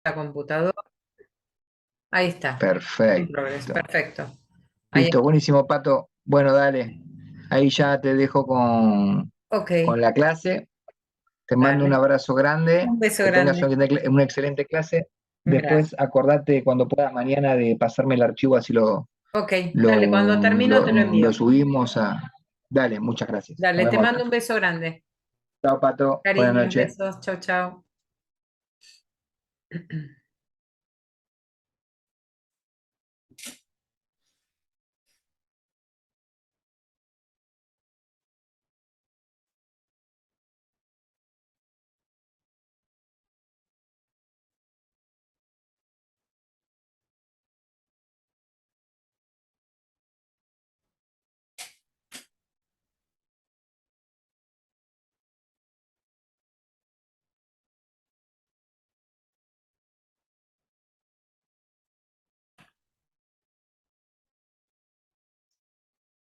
la computadora. Ahí está. En progress. Perfecto. Perfecto. Ahí Listo, está. buenísimo, Pato. Bueno, dale. Ahí ya te dejo Ok, con la clase. Te mando un dale. abrazo grande. Un beso Que tengas grande. una excelente clase. Gracias. Después acordate cuando puedas mañana de pasarme el archivo, así Ok, dale, cuando termino te lo lo envío. subimos a... Dale, muchas gracias. Dale, Nos te vemos mando después. un beso grande. Chao, Pato. Buenas Cariños, noches. besos. Chau, chau.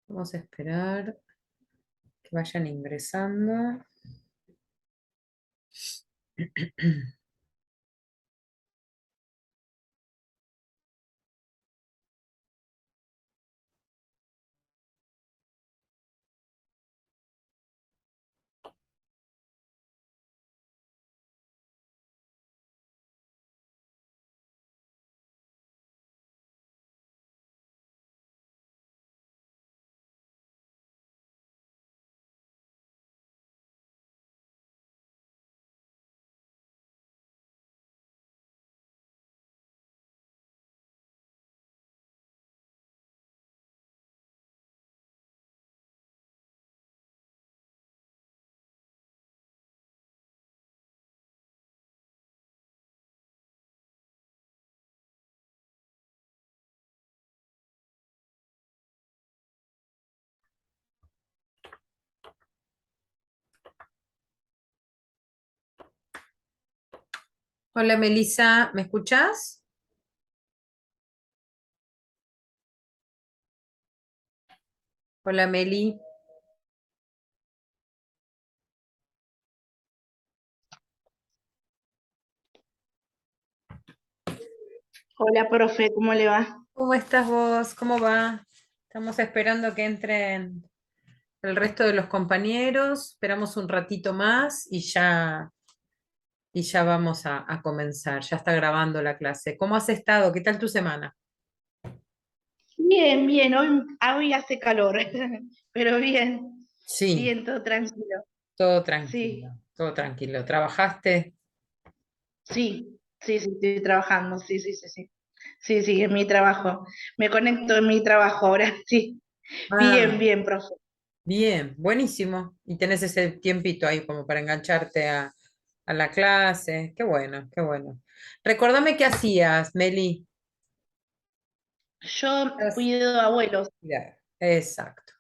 Vamos a esperar que vayan ingresando. Hola Melissa, ¿me escuchás? Hola Meli. Hola, profe, ¿cómo le va? ¿Cómo estás vos? ¿Cómo va? Estamos esperando que entren el resto de los compañeros. Esperamos un ratito más y ya vamos a comenzar. Ya está grabando la clase. ¿Cómo has estado? ¿Qué tal tu semana? Bien, bien, hoy hace calor, pero bien, Sí, bien, todo tranquilo. todo tranquilo, Sí, todo tranquilo. ¿Trabajaste? sí, estoy trabajando, sí. Sí, sí, en mi trabajo. Me conecto en mi trabajo ahora, sí. Bien, Ah, bien, profe. bien, buenísimo. Y tenés ese tiempito ahí como para engancharte a la clase. Qué bueno, qué bueno. Recordame qué hacías, Meli. Yo cuido abuelos, Ya, exacto.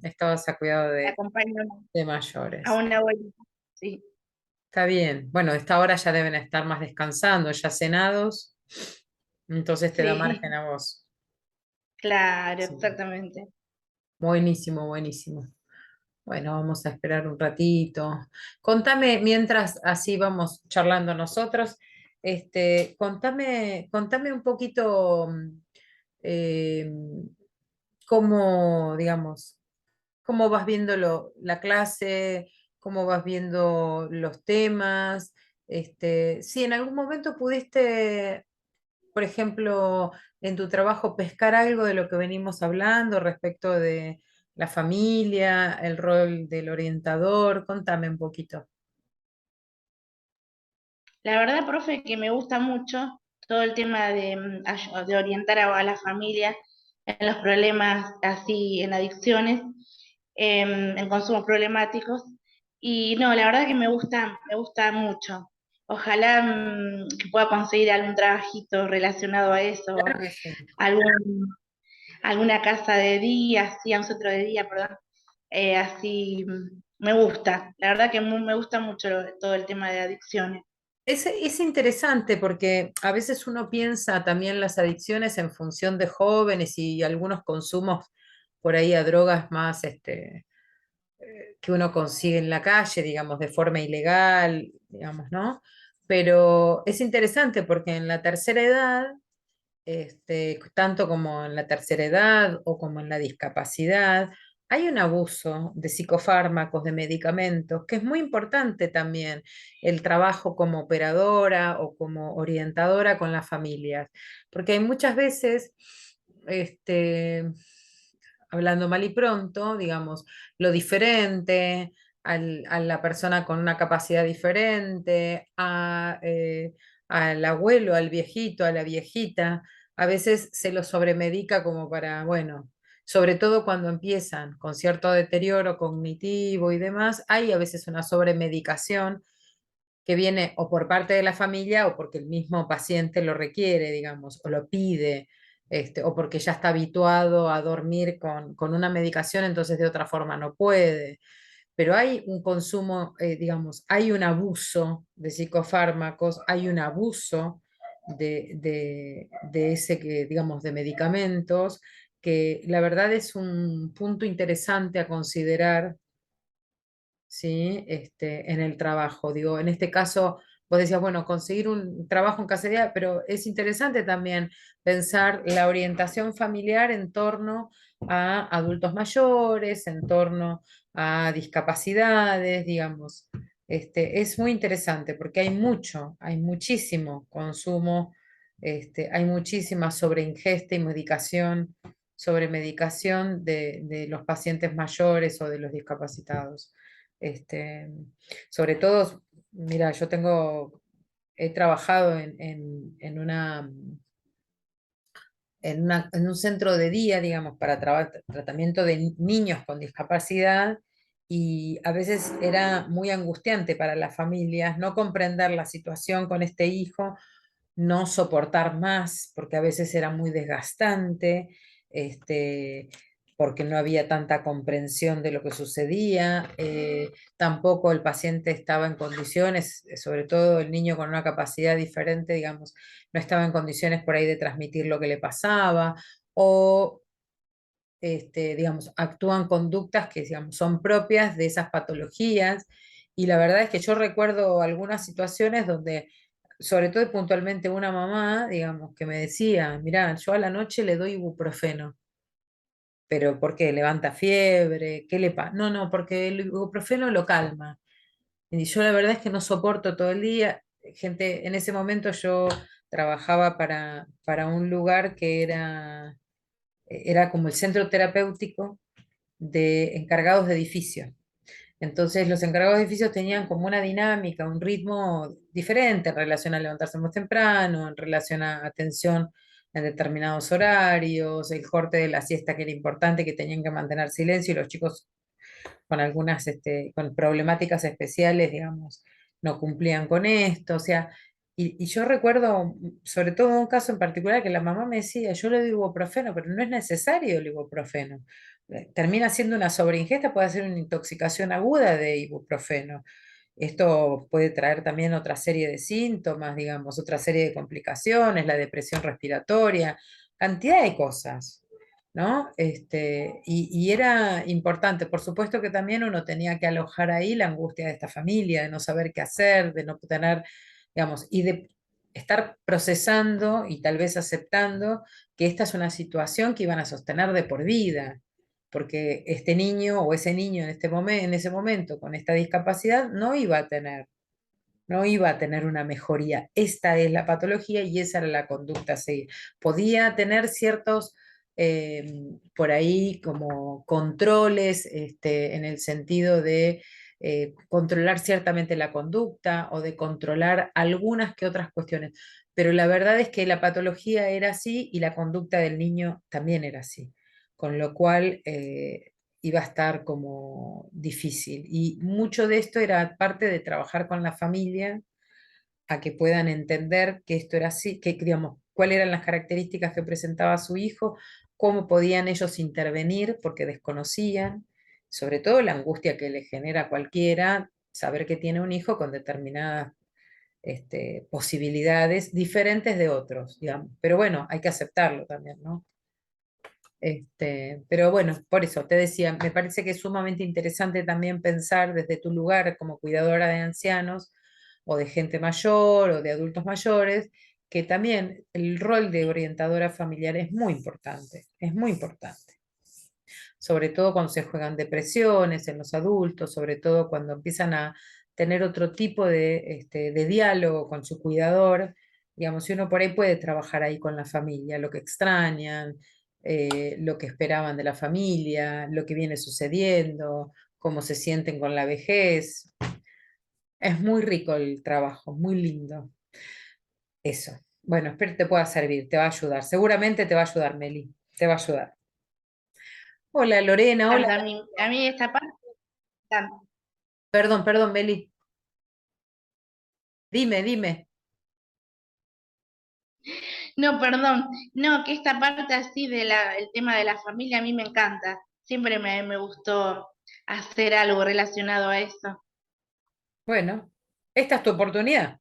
Estabas a cuidado acompaño de a mayores. una abuelita, sí, Está bien. Bueno, a esta hora ya deben estar más descansando, ya cenados. Entonces te da sí, margen a vos. claro, Sí. exactamente. Buenísimo, buenísimo. Bueno, vamos a esperar un ratito. Contame, mientras así vamos charlando nosotros, contame un poquito eh, cómo, digamos, cómo vas viendo la clase, cómo vas viendo los temas. Si en algún momento pudiste, por ejemplo, en tu trabajo pescar algo de lo que venimos hablando respecto de la familia, el rol del orientador, contame un poquito. La verdad, profe, que me gusta mucho todo el tema de, de orientar a la familia en los problemas así, en adicciones, en consumos problemáticos. Y no, la verdad que me gusta mucho. Ojalá que pueda conseguir algún trabajito relacionado a eso, Claro que sí. algún, alguna casa de día, sí, un centro de día, perdón. Así me gusta. La verdad que me gusta mucho todo el tema de adicciones. Es interesante porque a veces uno piensa también las adicciones en función de jóvenes y algunos consumos por ahí a drogas más que uno consigue en la calle, digamos, de forma ilegal, digamos, ¿no? Pero es interesante porque en la tercera edad, tanto como en la tercera edad o como en la discapacidad, hay un abuso de psicofármacos, de medicamentos, que es muy importante también el trabajo como operadora o como orientadora con las familias, porque hay muchas veces, este, hablando mal y pronto, digamos, lo diferente, a la persona con una capacidad diferente, al abuelo, al viejito, a la viejita, a veces se lo sobremedica como para, bueno, sobre todo cuando empiezan con cierto deterioro cognitivo y demás, hay a veces una sobremedicación que viene o por parte de la familia o porque el mismo paciente lo requiere, digamos, o lo pide, o porque ya está habituado a dormir con una medicación, entonces de otra forma no puede. Pero hay un consumo, digamos, hay un abuso de psicofármacos, hay un abuso de ese que, digamos, de medicamentos, que la verdad es un punto interesante a considerar, ¿sí? En el trabajo. Digo, en este caso, vos decías, bueno, conseguir un trabajo en casería, pero es interesante también pensar la orientación familiar en torno a adultos mayores, en torno a discapacidades, digamos. Es muy interesante porque hay mucho, hay muchísimo consumo, hay muchísima sobreingesta y medicación, sobre medicación de los pacientes mayores o de los discapacitados. Este, sobre todo, mira, he trabajado en un centro de día, digamos, para tratamiento de niños con discapacidad y a veces era muy angustiante para las familias no comprender la situación con este hijo, no soportar más, porque a veces era muy desgastante, este, porque no había tanta comprensión de lo que sucedía, tampoco el paciente estaba en condiciones, sobre todo el niño con una capacidad diferente, digamos, no estaba en condiciones por ahí de transmitir lo que le pasaba, o digamos, actúan conductas que, digamos, son propias de esas patologías. Y la verdad es que yo recuerdo algunas situaciones donde, sobre todo y puntualmente una mamá, digamos, que me decía, mirá, yo a la noche le doy ibuprofeno, pero ¿por qué? ¿Levanta fiebre? ¿Qué le pasa? No, no, porque el ibuprofeno lo calma. Y yo la verdad es que no soporto todo el día. Gente, en ese momento yo trabajaba para un lugar que era como el centro terapéutico de encargados de edificios. Entonces los encargados de edificios tenían como una dinámica, un ritmo diferente en relación a levantarse más temprano, en relación a atención en determinados horarios, el corte de la siesta que era importante, que tenían que mantener silencio y los chicos con algunas con problemáticas especiales, digamos, no cumplían con esto. O sea, y yo recuerdo, sobre todo un caso en particular, que la mamá me decía, yo le doy ibuprofeno, pero no es necesario el ibuprofeno. Termina siendo una sobreingesta, puede ser una intoxicación aguda de ibuprofeno. Esto puede traer también otra serie de síntomas, digamos, otra serie de complicaciones, la depresión respiratoria, cantidad de cosas. ¿No? Y era importante, por supuesto que también uno tenía que alojar ahí la angustia de esta familia, de no saber qué hacer, de no tener, digamos, y de estar procesando y tal vez aceptando que esta es una situación que iban a sostener de por vida, porque este niño o ese niño en en ese momento con esta discapacidad no iba a tener una mejoría. Esta es la patología y esa era la conducta a seguir. Podía tener ciertos, por ahí, como controles, en el sentido de controlar ciertamente la conducta o de controlar algunas que otras cuestiones. Pero la verdad es que la patología era así y la conducta del niño también era así. Con lo cual, iba a estar como difícil. Y mucho de esto era parte de trabajar con la familia a que puedan entender que esto era así, que digamos, cuáles eran las características que presentaba su hijo, cómo podían ellos intervenir porque desconocían, sobre todo la angustia que le genera a cualquiera saber que tiene un hijo con determinadas posibilidades diferentes de otros, digamos. Pero bueno, hay que aceptarlo también, ¿no? Pero bueno, por eso te decía, me parece que es sumamente interesante también pensar desde tu lugar como cuidadora de ancianos, o de gente mayor o de adultos mayores, que también el rol de orientadora familiar es muy importante, sobre todo cuando se juegan depresiones en los adultos, sobre todo cuando empiezan a tener otro tipo de diálogo con su cuidador. Digamos, si uno por ahí puede trabajar ahí con la familia, lo que extrañan, lo que esperaban de la familia, lo que viene sucediendo, cómo se sienten con la vejez. Es muy rico el trabajo, muy lindo. Eso. Bueno, espero que te pueda servir, te va a ayudar. Seguramente te va a ayudar, Meli. Te va a ayudar. Hola, Lorena. Hola. A mí esta parte me encanta. Perdón, perdón, Meli. Dime, dime. No, perdón, no, que esta parte así el tema de la familia a mí me encanta. Siempre me gustó hacer algo relacionado a eso. Bueno, esta es tu oportunidad.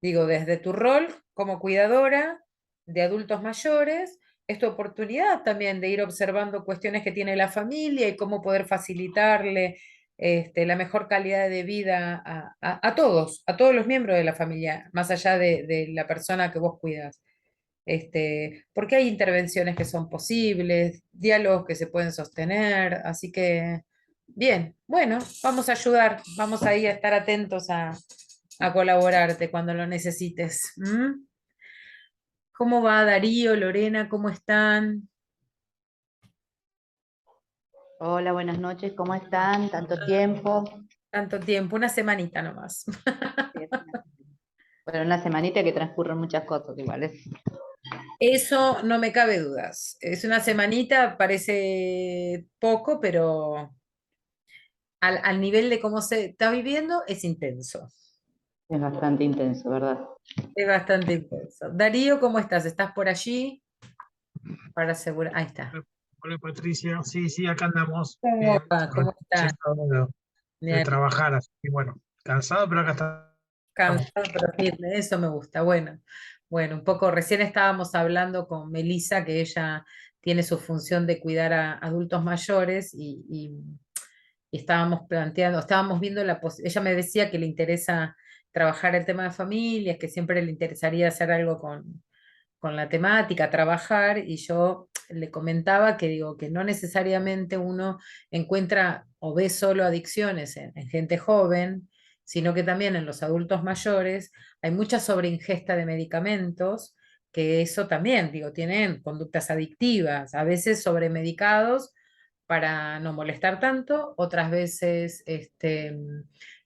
Digo, desde tu rol como cuidadora de adultos mayores, es tu oportunidad también de ir observando cuestiones que tiene la familia y cómo poder facilitarle la mejor calidad de vida a todos los miembros de la familia, más allá de la persona que vos cuidas. Porque hay intervenciones que son posibles, diálogos que se pueden sostener, así que, bien, bueno, vamos a ayudar, vamos ahí a estar atentos a colaborarte cuando lo necesites. ¿M? ¿Cómo va Darío, Lorena? ¿Cómo están? Hola, buenas noches, ¿cómo están? Tanto tiempo. Tanto tiempo, una semanita nomás. Bueno, una semanita que transcurren muchas cosas igual. Eso no me cabe dudas. Es una semanita, parece poco, pero al nivel de cómo se está viviendo es intenso. Es bastante intenso, ¿verdad? Es bastante intenso. Darío, ¿cómo estás? ¿Estás por allí? Para asegurar. Ahí está. Hola Patricia, sí, sí, acá andamos. ¿Cómo va? ¿Cómo estás? Llegado Me de alegro. trabajar, así que bueno, cansado, pero acá estamos. Cansado pero firme, eso me gusta. Bueno, bueno, un poco, recién estábamos hablando con Melissa, que ella tiene su función de cuidar a adultos mayores y estábamos planteando, estábamos viendo ella me decía que le interesa trabajar el tema de familias, que siempre le interesaría hacer algo con la temática, trabajar, y yo le comentaba que digo que no necesariamente uno encuentra o ve solo adicciones en gente joven, sino que también en los adultos mayores hay mucha sobreingesta de medicamentos, que eso también, digo, tienen conductas adictivas, a veces sobremedicados para no molestar tanto, otras veces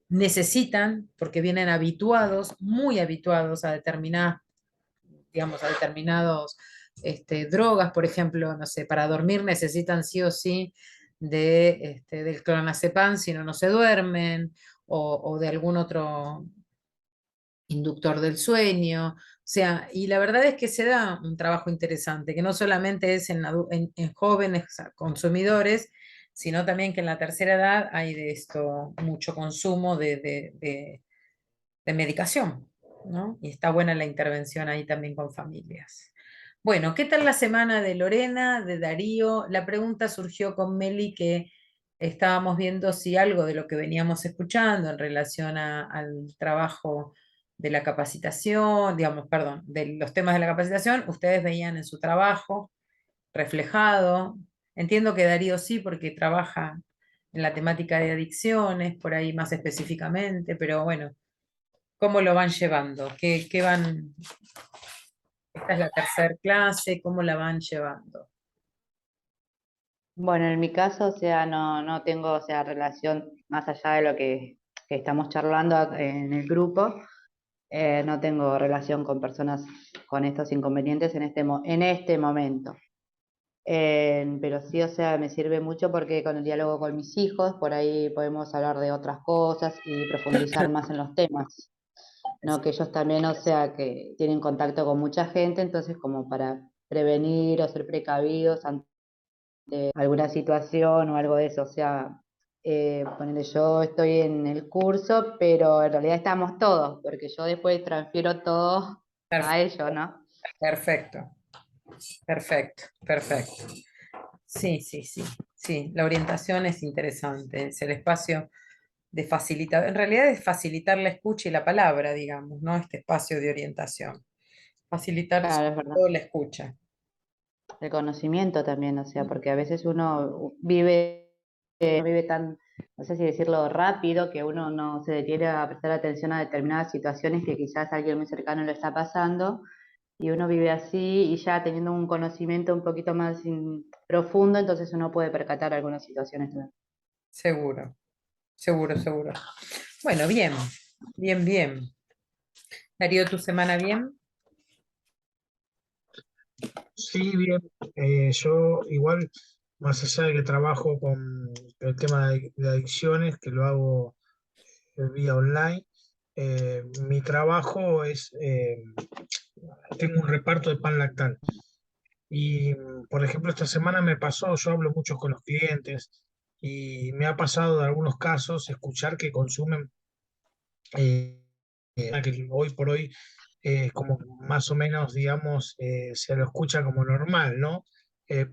necesitan, porque vienen habituados, muy habituados a determinadas, digamos, a determinados drogas, por ejemplo, no sé, para dormir necesitan sí o sí del clonazepam, si no, no se duermen, o de algún otro inductor del sueño. O sea, y la verdad es que se da un trabajo interesante, que no solamente es en jóvenes consumidores, sino también que en la tercera edad hay de esto mucho consumo de medicación, ¿no? Y está buena la intervención ahí también con familias. Bueno, ¿qué tal la semana de Lorena, de Darío? La pregunta surgió con Meli, que estábamos viendo si algo de lo que veníamos escuchando en relación al trabajo de la capacitación, digamos, perdón, de los temas de la capacitación, ustedes veían en su trabajo reflejado. Entiendo que Darío sí, porque trabaja en la temática de adicciones, por ahí más específicamente, pero bueno, ¿cómo lo van llevando? ¿Qué van? Esta es la tercera clase, ¿cómo la van llevando? Bueno, en mi caso, o sea, no tengo, o sea, relación más allá de lo que estamos charlando en el grupo. No tengo relación con personas con estos inconvenientes en este momento. Pero sí, o sea, me sirve mucho porque con el diálogo con mis hijos, por ahí podemos hablar de otras cosas y profundizar más en los temas, ¿no? Que ellos también, o sea, que tienen contacto con mucha gente, entonces como para prevenir o ser precavidos ante alguna situación o algo de eso, o sea, ponele, yo estoy en el curso, pero en realidad estamos todos, porque yo después transfiero todo a ellos, ¿no? Perfecto, perfecto, perfecto. Sí, sí, sí, sí, la orientación es interesante, es el espacio de facilitar, en realidad es facilitar la escucha y la palabra, digamos, ¿no? Este espacio de orientación. Facilitar Claro, sobre es verdad. todo la escucha. El conocimiento también, o sea, porque a veces uno vive, vive tan, no sé si decirlo rápido, que uno no se detiene a prestar atención a determinadas situaciones que quizás alguien muy cercano lo está pasando, y uno vive así y ya teniendo un conocimiento un poquito más profundo, entonces uno puede percatar algunas situaciones también. Seguro, seguro, seguro. Bueno, bien, bien, bien. Darío, ¿tu semana bien? Sí, bien. Yo igual, más allá de que trabajo con el tema de adicciones, que lo hago vía online, mi trabajo es, tengo un reparto de pan lactal. Y, por ejemplo, esta semana me pasó, yo hablo mucho con los clientes y me ha pasado en algunos casos escuchar que consumen eh, que hoy por hoy como más o menos, digamos, se lo escucha como normal, ¿no?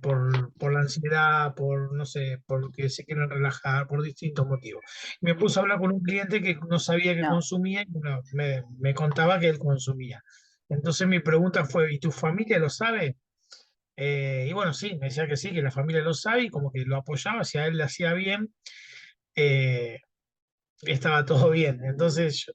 Por la ansiedad, por, no sé, porque se quieren relajar, por distintos motivos. Y me puse a hablar con un cliente que no sabía que No, consumía y bueno, me contaba que él consumía. Entonces mi pregunta fue, ¿y tu familia lo sabe? Y bueno, sí, me decía que sí, que la familia lo sabe y como que lo apoyaba, si a él le hacía bien, eh, estaba todo bien. Entonces,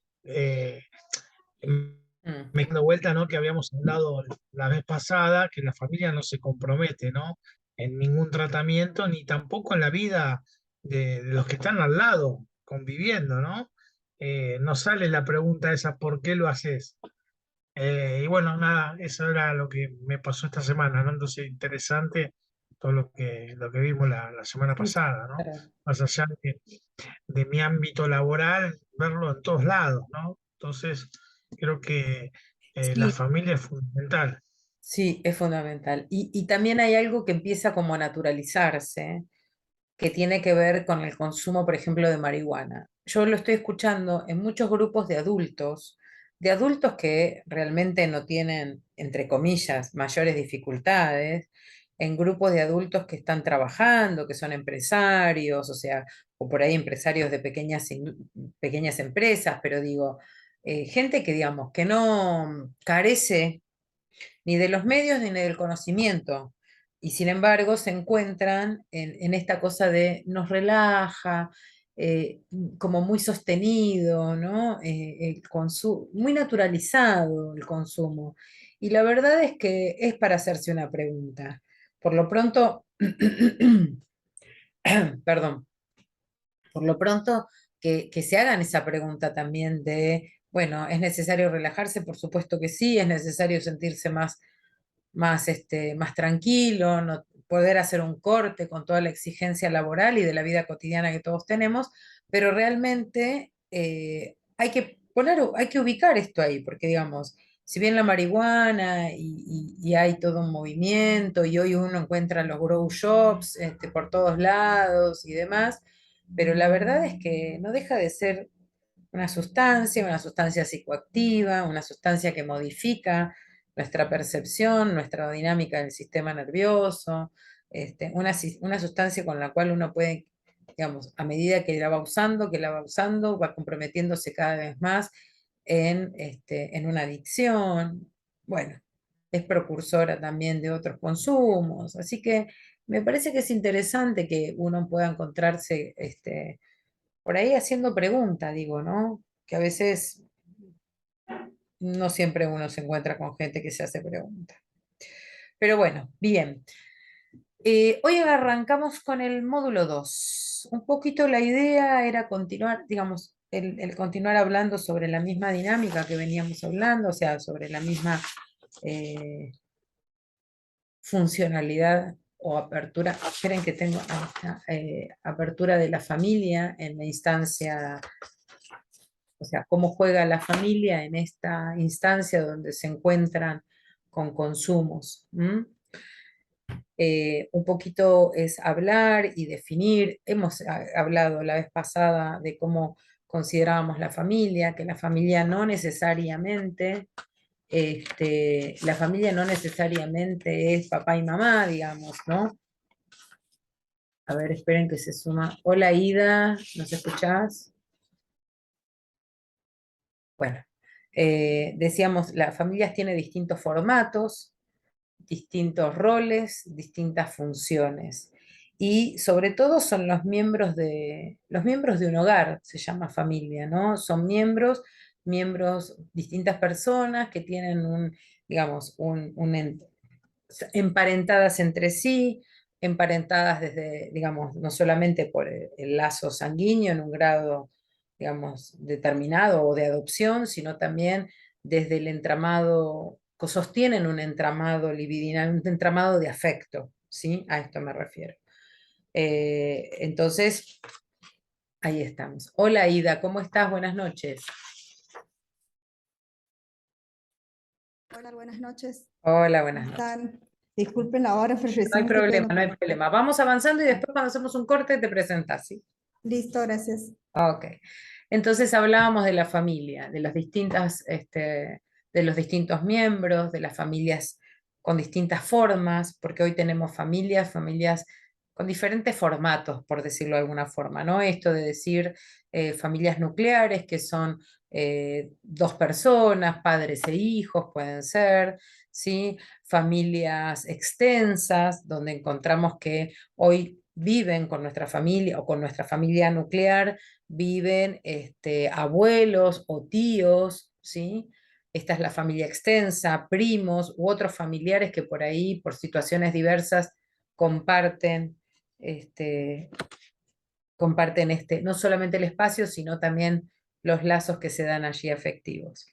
Mm, me dando vuelta, ¿no? Que habíamos hablado la vez pasada, que la familia no se compromete, ¿no? En ningún tratamiento, ni tampoco en la vida de los que están al lado, conviviendo, ¿no? No sale la pregunta esa, ¿por qué lo haces? Y bueno, nada, eso era lo que me pasó esta semana, ¿no? Entonces, interesante todo lo que vimos la semana pasada, ¿no? claro. Más allá de mi ámbito laboral, verlo en todos lados, ¿no? Entonces, creo que la Sí, familia es fundamental. sí, es fundamental. Y también hay algo que empieza como a naturalizarse, que tiene que ver con el consumo, por ejemplo, de marihuana. Yo lo estoy escuchando en muchos grupos de adultos que realmente no tienen, entre comillas, mayores dificultades, en grupos de adultos que están trabajando, que son empresarios, o sea, o por ahí empresarios de pequeñas empresas, pero digo, gente que, digamos, que no carece ni de los medios ni del conocimiento. Y sin embargo se encuentran en esta cosa de nos relaja, eh, como muy sostenido, ¿no? Muy naturalizado el consumo. Y la verdad es que es para hacerse una pregunta. Por lo pronto, perdón, por lo pronto que se hagan esa pregunta también de, bueno, ¿es necesario relajarse? Por supuesto que sí, es necesario sentirse más tranquilo, poder hacer un corte con toda la exigencia laboral y de la vida cotidiana que todos tenemos, pero realmente hay que ubicar esto ahí, porque digamos, si bien la marihuana y hay todo un movimiento y hoy uno encuentra los grow shops por todos lados y demás, pero la verdad es que no deja de ser una sustancia psicoactiva, una sustancia que modifica nuestra percepción, nuestra dinámica del sistema nervioso, una sustancia con la cual uno puede, digamos, a medida que la va usando, va comprometiéndose cada vez más en una adicción. Bueno, es precursora también de otros consumos, así que me parece que es interesante que uno pueda encontrarse por ahí haciendo preguntas, digo, ¿no? Que a veces no siempre uno se encuentra con gente que se hace preguntas. Pero bueno, bien. Hoy arrancamos con el módulo 2. Un poquito la idea era continuar, digamos, el continuar hablando sobre la misma dinámica que veníamos hablando, o sea, sobre la misma eh, funcionalidad o apertura. Esperen que tengo ahí está, apertura de la familia en la instancia, o sea, cómo juega la familia en esta instancia donde se encuentran con consumos. Un poquito es hablar y definir. Hemos hablado la vez pasada de cómo considerábamos la familia, que la familia no necesariamente es papá y mamá, digamos, ¿no? A ver, esperen que se suma. Hola Ida, ¿nos escuchás? Bueno, decíamos, las familias tienen distintos formatos, distintos roles, distintas funciones. Y sobre todo son los miembros de un hogar, se llama familia, ¿no? Son miembros, distintas personas que tienen digamos, emparentadas entre sí, emparentadas desde, digamos, no solamente por el lazo sanguíneo en un grado, digamos, determinado o de adopción, sino también desde el entramado, que sostienen un entramado libidinal, un entramado de afecto, ¿sí? A esto me refiero. Entonces, ahí estamos. Hola Ida, ¿cómo estás? Buenas noches. Hola, buenas noches. Hola, ¿Cómo buenas noches. están? Disculpen la hora, pero No recién hay estoy problema, quedando no hay por... problema. Vamos avanzando y después cuando hacemos un corte te presentas, ¿sí? Listo, gracias. Ok. Entonces hablábamos de la familia, de los distintos miembros, de las familias con distintas formas, porque hoy tenemos familias con diferentes formatos, por decirlo de alguna forma, ¿no? Esto de decir familias nucleares, que son dos personas, padres e hijos, pueden ser, ¿sí? Familias extensas, donde encontramos que hoy viven con nuestra familia o con nuestra familia nuclear, viven abuelos o tíos, ¿sí? Esta es la familia extensa, primos u otros familiares que por ahí, por situaciones diversas, comparten, este, comparten no solamente el espacio, sino también los lazos que se dan allí afectivos.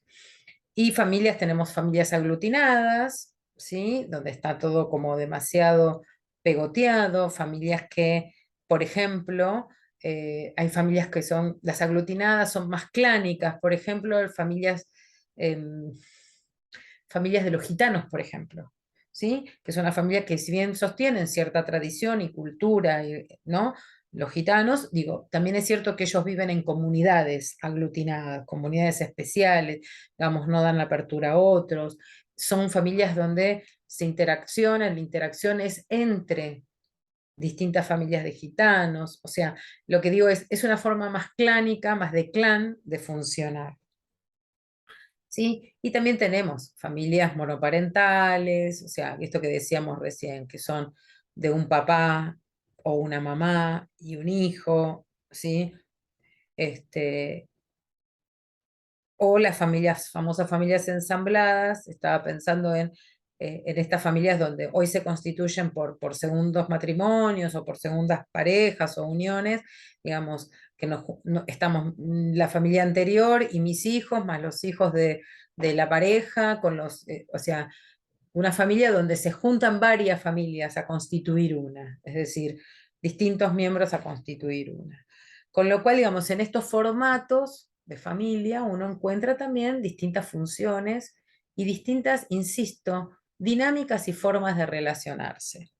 Y tenemos familias aglutinadas, ¿sí? Donde está todo como demasiado pegoteado, familias que, por ejemplo, hay familias que son, las aglutinadas son más clánicas, por ejemplo, em, familias de los gitanos, por ejemplo, ¿sí? Que es una familia que si bien sostienen cierta tradición y cultura, ¿no? Los gitanos, digo, también es cierto que ellos viven en comunidades aglutinadas, comunidades especiales, digamos, no dan la apertura a otros. Son familias donde la interacción es entre distintas familias de gitanos, o sea, lo que digo es una forma más clánica, más de clan de funcionar. ¿Sí? Y también tenemos familias monoparentales, o sea, esto que decíamos recién, que son de un papá o una mamá y un hijo, ¿sí? Este, o las famosas familias ensambladas, estaba pensando en estas familias donde hoy se constituyen por segundos matrimonios o por segundas parejas o uniones, digamos, que estamos la familia anterior y mis hijos, más los hijos de la pareja, o sea, una familia donde se juntan varias familias a constituir una, es decir, distintos miembros a constituir una. Con lo cual, digamos, en estos formatos de familia uno encuentra también distintas funciones y distintas, insisto, dinámicas y formas de relacionarse.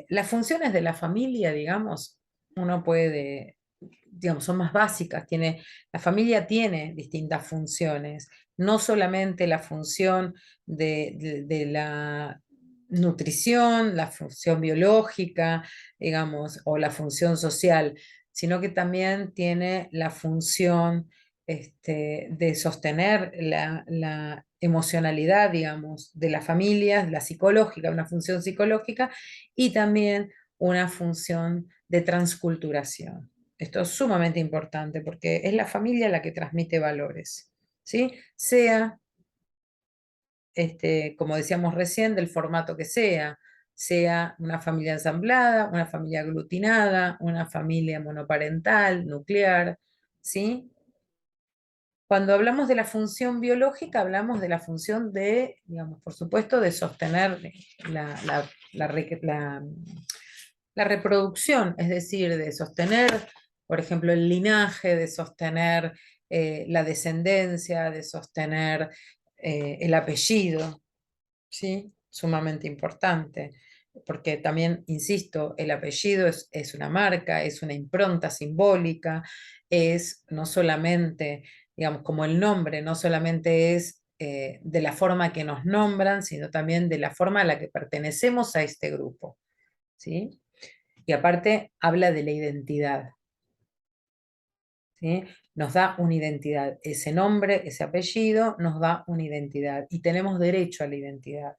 Las funciones de la familia, digamos, uno puede, digamos, son más básicas. La familia tiene distintas funciones, no solamente la función de la nutrición, la función biológica, digamos, o la función social, sino que también tiene la función de sostener la emocionalidad, digamos, de las familias, la psicológica, una función psicológica, y también una función de transculturación. Esto es sumamente importante porque es la familia la que transmite valores, ¿sí? Sea, como decíamos recién, del formato que sea una familia ensamblada, una familia aglutinada, una familia monoparental, nuclear, ¿sí? Cuando hablamos de la función biológica, hablamos de la función digamos, por supuesto, de sostener la reproducción, es decir, de sostener, por ejemplo, el linaje, de sostener la descendencia, de sostener el apellido, ¿sí? Sumamente importante, porque también, insisto, el apellido es una marca, es una impronta simbólica, es no solamente, digamos, como el nombre, no solamente es de la forma que nos nombran, sino también de la forma a la que pertenecemos a este grupo, ¿sí? Y aparte habla de la identidad, ¿sí? Nos da una identidad. Ese nombre, ese apellido nos da una identidad y tenemos derecho a la identidad.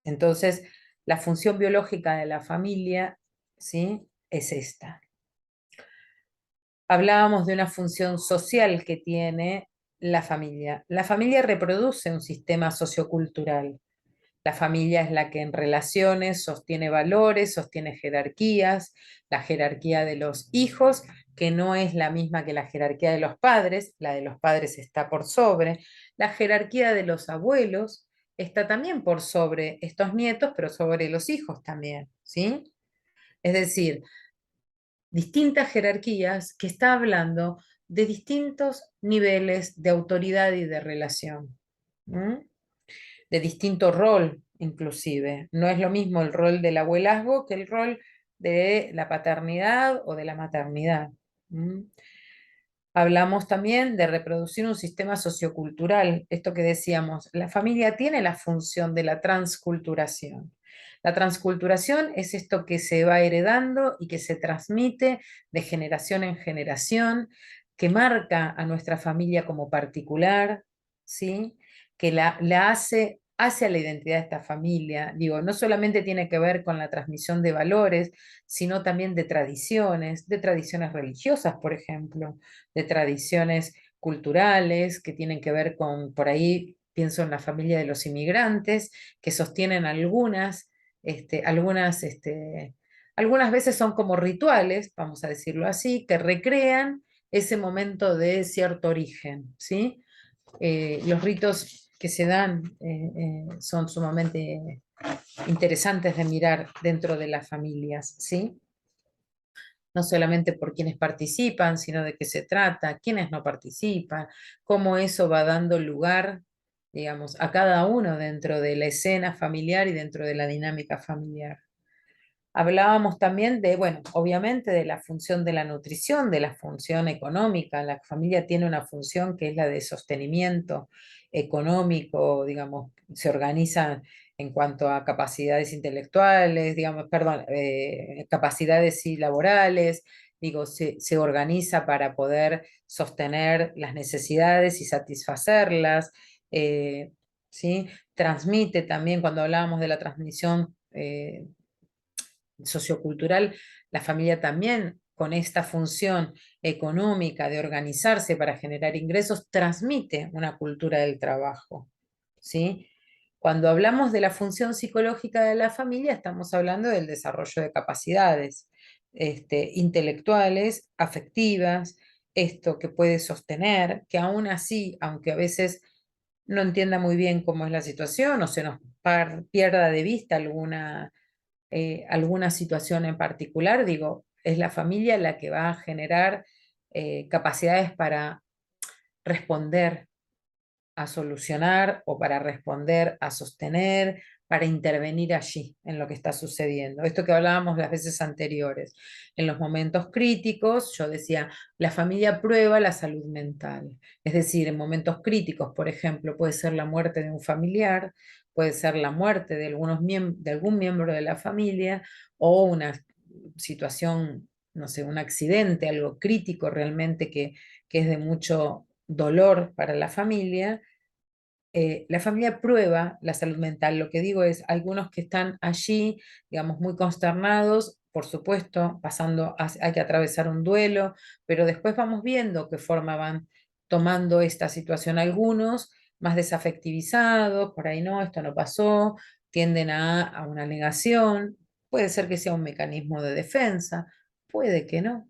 Entonces, la función biológica de la familia, ¿sí? Es esta. Hablábamos de una función social que tiene la familia. La familia reproduce un sistema sociocultural. La familia es la que en relaciones sostiene valores, sostiene jerarquías, la jerarquía de los hijos, que no es la misma que la jerarquía de los padres, la de los padres está por sobre, la jerarquía de los abuelos está también por sobre estos nietos, pero sobre los hijos también, ¿sí? Es decir, distintas jerarquías que está hablando de distintos niveles de autoridad y de relación. ¿Mm? De distinto rol, inclusive. No es lo mismo el rol del abuelazgo que el rol de la paternidad o de la maternidad. ¿Mm? Hablamos también de reproducir un sistema sociocultural, esto que decíamos, la familia tiene la función de la transculturación. La transculturación es esto que se va heredando y que se transmite de generación en generación, que marca a nuestra familia como particular, ¿sí? Que la hace hacia la identidad de esta familia. Digo, no solamente tiene que ver con la transmisión de valores, sino también de tradiciones religiosas, por ejemplo, de tradiciones culturales que tienen que ver con, por ahí pienso en la familia de los inmigrantes, que sostienen algunas veces son como rituales, vamos a decirlo así, que recrean ese momento de cierto origen, ¿sí? Los ritos que se dan son sumamente interesantes de mirar dentro de las familias, ¿sí? No solamente por quienes participan, sino de qué se trata, quiénes no participan, cómo eso va dando lugar, digamos, a cada uno dentro de la escena familiar y dentro de la dinámica familiar. Hablábamos también de, bueno, obviamente de la función de la nutrición, de la función económica. La familia tiene una función que es la de sostenimiento económico, digamos, se organiza en cuanto a capacidades intelectuales, digamos, perdón, capacidades sí, laborales, digo, se organiza para poder sostener las necesidades y satisfacerlas, ¿sí? Transmite también, cuando hablábamos de la transmisión sociocultural, la familia también con esta función económica de organizarse para generar ingresos, transmite una cultura del trabajo, ¿sí? Cuando hablamos de la función psicológica de la familia, estamos hablando del desarrollo de capacidades intelectuales, afectivas, esto que puede sostener, que aún así, aunque a veces no entienda muy bien cómo es la situación o se nos pierda de vista alguna situación en particular, digo, es la familia la que va a generar capacidades para responder, a solucionar o para responder, a sostener, para intervenir allí en lo que está sucediendo. Esto que hablábamos las veces anteriores. En los momentos críticos, yo decía, la familia prueba la salud mental. Es decir, en momentos críticos, por ejemplo, puede ser la muerte de un familiar, puede ser la muerte de de algún miembro de la familia o una situación, no sé, un accidente, algo crítico realmente que es de mucho dolor para la familia prueba la salud mental. Lo que digo es, algunos que están allí, digamos, muy consternados, por supuesto, hay que atravesar un duelo, pero después vamos viendo qué forma van tomando esta situación algunos, más desafectivizados, por ahí no, esto no pasó, tienden a una negación, puede ser que sea un mecanismo de defensa, puede que no,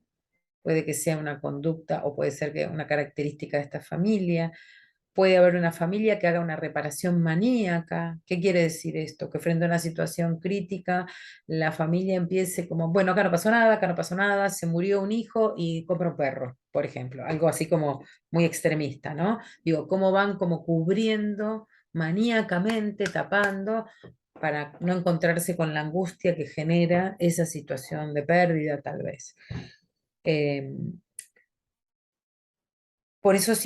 puede que sea una conducta o puede ser que una característica de esta familia. Puede haber una familia que haga una reparación maníaca. ¿Qué quiere decir esto? Que frente a una situación crítica, la familia empiece como, bueno, acá no pasó nada, se murió un hijo y compra un perro, por ejemplo. Algo así como muy extremista, ¿no? Digo, cómo van como cubriendo maníacamente, tapando, para no encontrarse con la angustia que genera esa situación de pérdida, tal vez. Eh, por eso es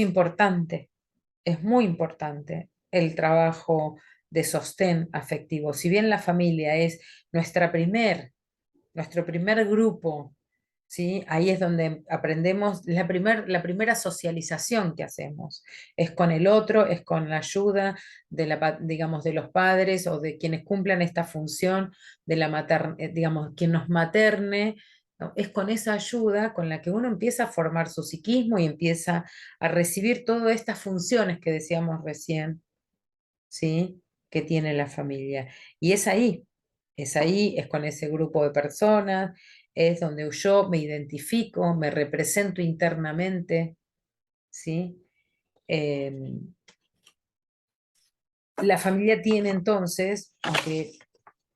muy importante el trabajo de sostén afectivo. Si bien la familia es nuestro primer grupo ¿sí? Ahí es donde aprendemos, la primera socialización que hacemos, es con el otro, es con la ayuda de digamos, de los padres o de quienes cumplan esta función de la digamos, quien nos materne, ¿no? Es con esa ayuda con la que uno empieza a formar su psiquismo y empieza a recibir todas estas funciones que decíamos recién, ¿sí? Que tiene la familia. Y es ahí, es con ese grupo de personas, es donde yo me identifico, me represento internamente, ¿sí? La familia tiene entonces, aunque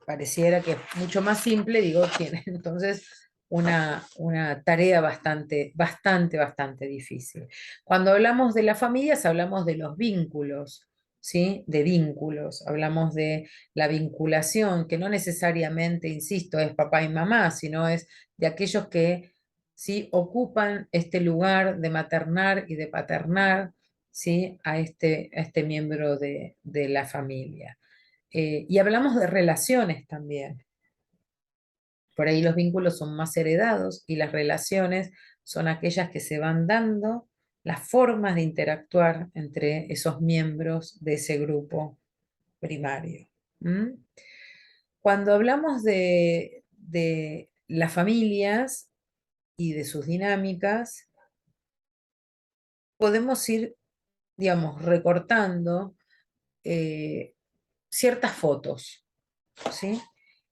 pareciera que es mucho más simple, digo, tiene entonces una tarea bastante difícil. Cuando hablamos de las familias, hablamos de los vínculos, ¿sí? De vínculos, hablamos de la vinculación, que no necesariamente, insisto, es papá y mamá, sino es de aquellos que, ¿sí? Ocupan este lugar de maternar y de paternar, ¿sí? A este miembro de la familia. Y hablamos de relaciones también. Por ahí los vínculos son más heredados y las relaciones son aquellas que se van dando, las formas de interactuar entre esos miembros de ese grupo primario. ¿Mm? Cuando hablamos de las familias y de sus dinámicas, podemos ir, digamos, recortando ciertas fotos, ¿sí?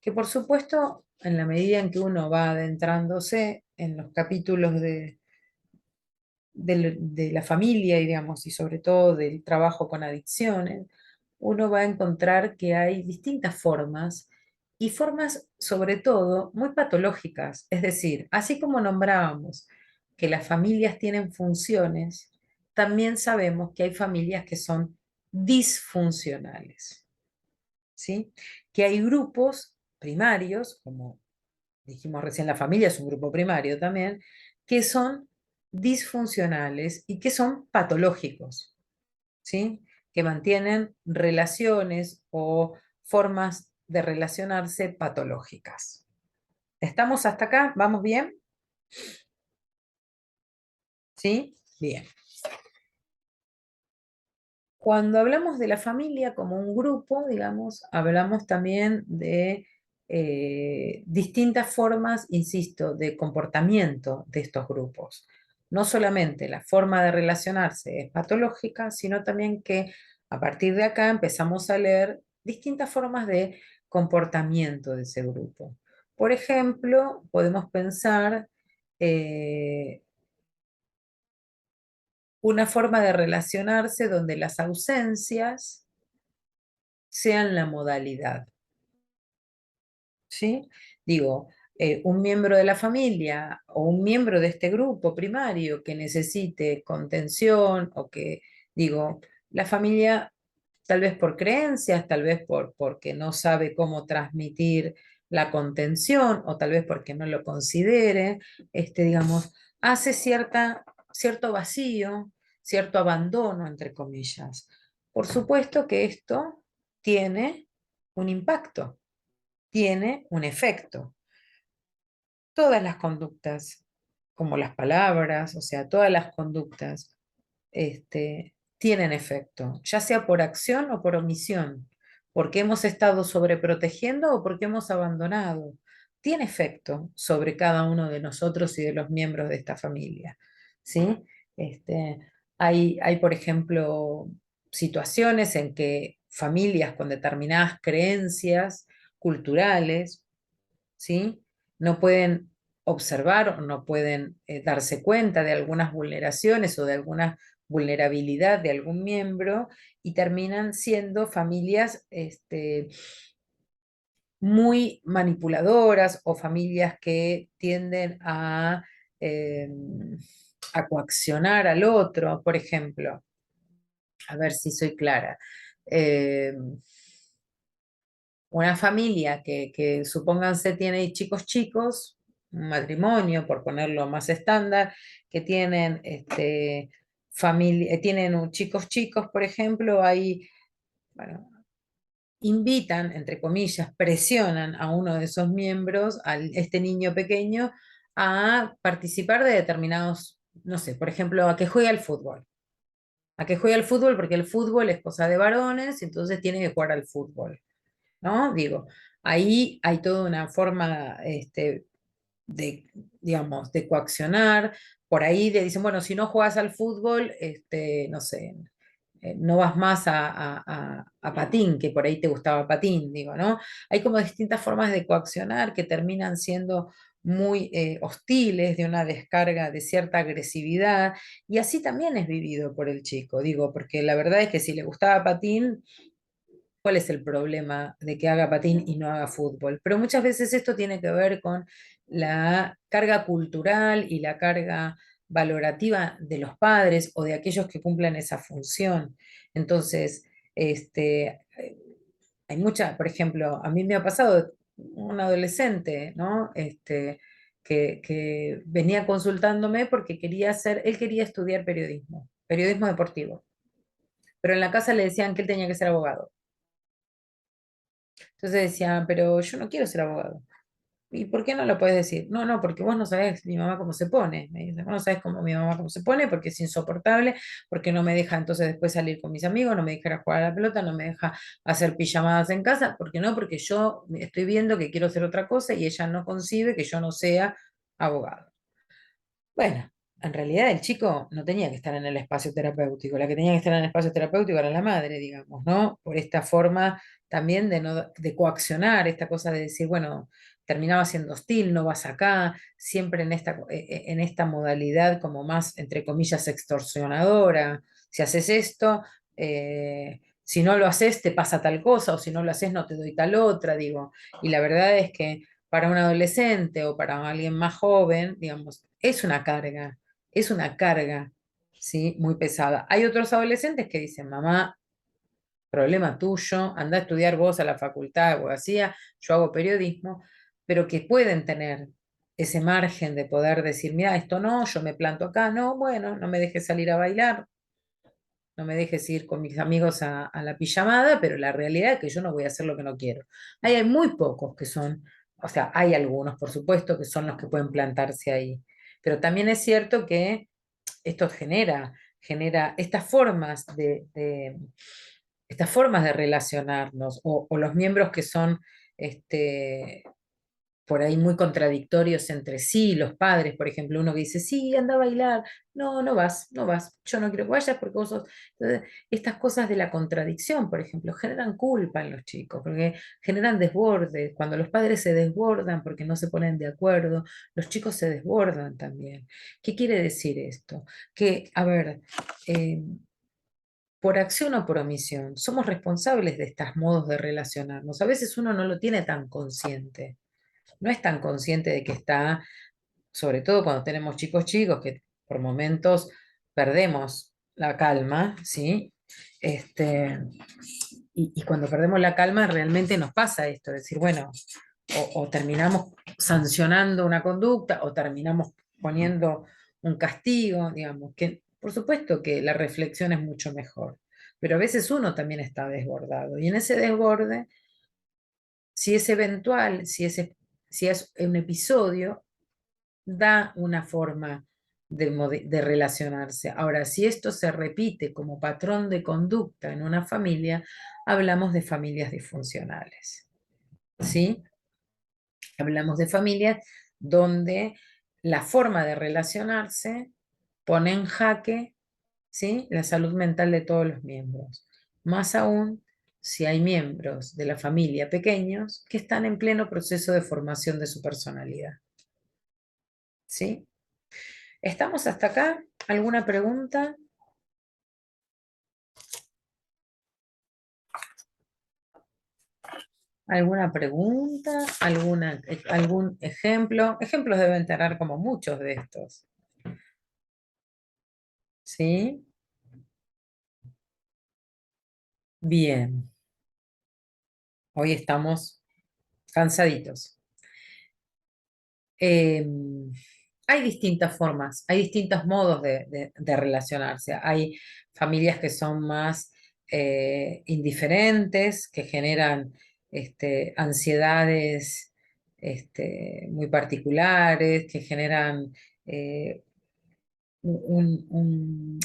Que por supuesto, en la medida en que uno va adentrándose en los capítulos de la familia, y, digamos, y sobre todo del trabajo con adicciones, uno va a encontrar que hay distintas formas y formas sobre todo muy patológicas. Es decir, así como nombrábamos que las familias tienen funciones, también sabemos que hay familias que son disfuncionales, ¿sí? Que hay grupos primarios, como dijimos recién, la familia es un grupo primario también, que son disfuncionales y que son patológicos, ¿sí? Que mantienen relaciones o formas de relacionarse patológicas. ¿Estamos hasta acá? ¿Vamos bien? ¿Sí? Bien. Cuando hablamos de la familia como un grupo, digamos, hablamos también de distintas formas, insisto, de comportamiento de estos grupos. No solamente la forma de relacionarse es patológica, sino también que a partir de acá empezamos a leer distintas formas de comportamiento de ese grupo. Por ejemplo, podemos pensar una forma de relacionarse donde las ausencias sean la modalidad, ¿sí? Digo, un miembro de la familia o un miembro de este grupo primario que necesite contención o que, digo, la familia tal vez por creencias, tal vez porque no sabe cómo transmitir la contención o tal vez porque no lo considere, digamos, hace cierto vacío, cierto abandono, entre comillas. Por supuesto que esto tiene un impacto, tiene un efecto. Todas las conductas, como las palabras, o sea, todas las conductas, tienen efecto, ya sea por acción o por omisión, porque hemos estado sobreprotegiendo o porque hemos abandonado. Tiene efecto sobre cada uno de nosotros y de los miembros de esta familia, ¿sí? Este, hay, por ejemplo, situaciones en que familias con determinadas creencias culturales, ¿sí? No pueden observar o no pueden darse cuenta de algunas vulneraciones o de alguna vulnerabilidad de algún miembro y terminan siendo familias muy manipuladoras o familias que tienden eh, a coaccionar al otro, por ejemplo. A ver si soy clara. Eh, una familia que supónganse tiene chicos, un matrimonio, por ponerlo más estándar, que tienen tienen chicos, por ejemplo, ahí, bueno, invitan, entre comillas, presionan a uno de esos miembros, a este niño pequeño, a participar de determinados, no sé, por ejemplo, a que juegue al fútbol. A que juegue al fútbol porque el fútbol es cosa de varones, entonces tiene que jugar al fútbol, ¿no? Digo, ahí hay toda una forma, de, digamos, de coaccionar. Por ahí le dicen, bueno, si no juegas al fútbol, no sé, no vas más a patín, que por ahí te gustaba patín, digo, ¿no? Hay como distintas formas de coaccionar que terminan siendo muy hostiles, de una descarga de cierta agresividad, y así también es vivido por el chico, digo, porque la verdad es que si le gustaba patín, ¿cuál es el problema de que haga patín y no haga fútbol? Pero muchas veces esto tiene que ver con la carga cultural y la carga valorativa de los padres o de aquellos que cumplen esa función. Entonces, hay mucha, por ejemplo, a mí me ha pasado un adolescente, ¿no? Que venía consultándome porque quería hacer, él quería estudiar periodismo, periodismo deportivo, pero en la casa le decían que él tenía que ser abogado. Entonces decía, pero yo no quiero ser abogado. ¿Y por qué no lo puedes decir? No, no, porque vos no sabés mi mamá cómo se pone. Me dice, vos no sabés cómo mi mamá cómo se pone, porque es insoportable, porque no me deja entonces después salir con mis amigos, no me deja ir a jugar a la pelota, no me deja hacer pijamadas en casa. ¿Por qué no? Porque yo estoy viendo que quiero hacer otra cosa y ella no concibe que yo no sea abogado. Bueno, en realidad el chico no tenía que estar en el espacio terapéutico, la que tenía que estar en el espacio terapéutico era la madre, digamos, ¿no? Por esta forma también de, no, de coaccionar, esta cosa de decir, bueno, terminaba siendo hostil, no vas acá, siempre en esta modalidad como más, entre comillas, extorsionadora. Si haces esto, si no lo haces, te pasa tal cosa, o si no lo haces, no te doy tal otra, digo. Y la verdad es que para un adolescente o para alguien más joven, digamos, es una carga, ¿sí? Muy pesada. Hay otros adolescentes que dicen, mamá, problema tuyo, anda a estudiar vos a la facultad de abogacía, yo hago periodismo, pero que pueden tener ese margen de poder decir, mira, esto no, yo me planto acá, no, bueno, no me dejes salir a bailar, no me dejes ir con mis amigos a la pijamada, pero la realidad es que yo no voy a hacer lo que no quiero. Ahí hay muy pocos que son, o sea, hay algunos, por supuesto, que son los que pueden plantarse ahí, pero también es cierto que esto genera estas formas de relacionarnos, o los miembros que son este, por ahí muy contradictorios entre sí, los padres, por ejemplo, uno que dice, sí, anda a bailar, no, no vas, no vas, yo no quiero que vayas porque vos sos... Entonces, estas cosas de la contradicción, por ejemplo, generan culpa en los chicos, porque generan desbordes, cuando los padres se desbordan porque no se ponen de acuerdo, los chicos se desbordan también. ¿Qué quiere decir esto? Que, a ver, eh, por acción o por omisión, somos responsables de estos modos de relacionarnos. A veces uno no lo tiene tan consciente, no es tan consciente de que está, sobre todo cuando tenemos chicos chicos, que por momentos perdemos la calma, ¿sí? Este, y cuando perdemos la calma realmente nos pasa esto, decir, bueno, o terminamos sancionando una conducta o terminamos poniendo un castigo, digamos, que por supuesto que la reflexión es mucho mejor, pero a veces uno también está desbordado y en ese desborde, si es eventual, si es un episodio, da una forma de relacionarse. Ahora, si esto se repite como patrón de conducta en una familia, hablamos de familias disfuncionales, ¿sí? Hablamos de familias donde la forma de relacionarse pone en jaque, ¿sí?, la salud mental de todos los miembros. Más aún si hay miembros de la familia pequeños que están en pleno proceso de formación de su personalidad. ¿Sí? ¿Estamos hasta acá? ¿Alguna pregunta? ¿Alguna pregunta? ¿Algún ejemplo? Ejemplos deben tener como muchos de estos. ¿Sí? Bien. Hoy estamos cansaditos. Eh, Hay distintas formas, hay distintos modos de relacionarse. Hay familias que son más indiferentes, que generan ansiedades muy particulares, que generan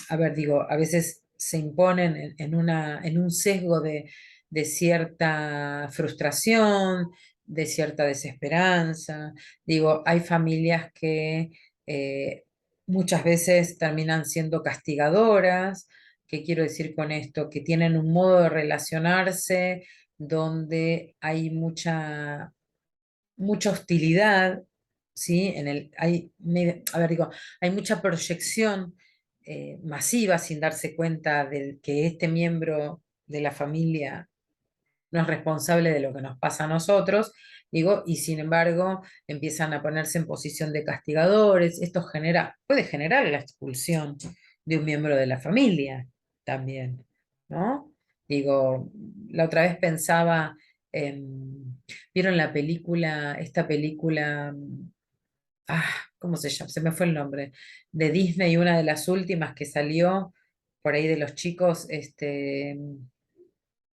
a ver, digo, a veces se imponen en un sesgo de cierta frustración, de cierta desesperanza. Digo, hay familias que eh, muchas veces terminan siendo castigadoras. ¿Qué quiero decir con esto? Que tienen un modo de relacionarse donde hay mucha hostilidad, ¿sí? A ver, digo, hay mucha proyección masiva sin darse cuenta de que este miembro de la familia no es responsable de lo que nos pasa a nosotros, digo, y sin embargo empiezan a ponerse en posición de castigadores. Esto puede generar la expulsión de un miembro de la familia también, ¿no? Digo, la otra vez pensaba ¿vieron esta película, ¿cómo se llama? Se me fue el nombre, de Disney, una de las últimas que salió por ahí de los chicos,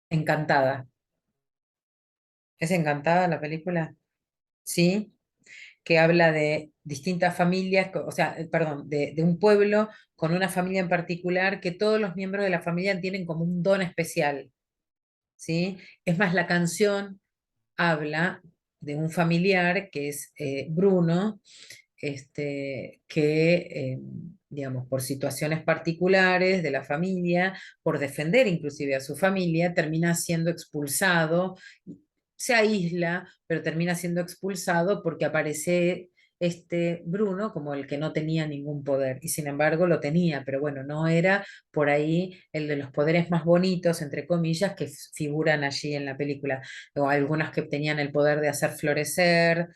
Encantada. ¿Es Encantada la película? Sí, que habla de distintas familias, o sea, perdón, de un pueblo con una familia en particular, que todos los miembros de la familia tienen como un don especial, ¿sí? Es más, la canción habla de un familiar que es Bruno, que, digamos, por situaciones particulares de la familia, por defender inclusive a su familia, termina siendo expulsado, se aísla, pero termina siendo expulsado porque aparece este Bruno como el que no tenía ningún poder, y sin embargo lo tenía, pero bueno, no era por ahí el de los poderes más bonitos, entre comillas, que figuran allí en la película, o algunas que tenían el poder de hacer florecer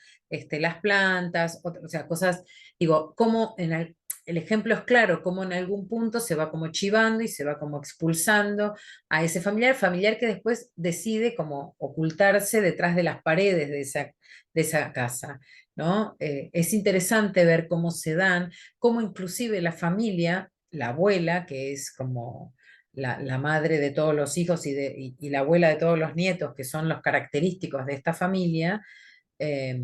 las plantas, o sea, cosas, digo, como el ejemplo es claro, como en algún punto se va como chivando y se va como expulsando a ese familiar que después decide como ocultarse detrás de las paredes de esa casa, ¿no? Es interesante ver cómo se dan, cómo inclusive la familia, la abuela, que es como la madre de todos los hijos y la abuela de todos los nietos, que son los característicos de esta familia, eh,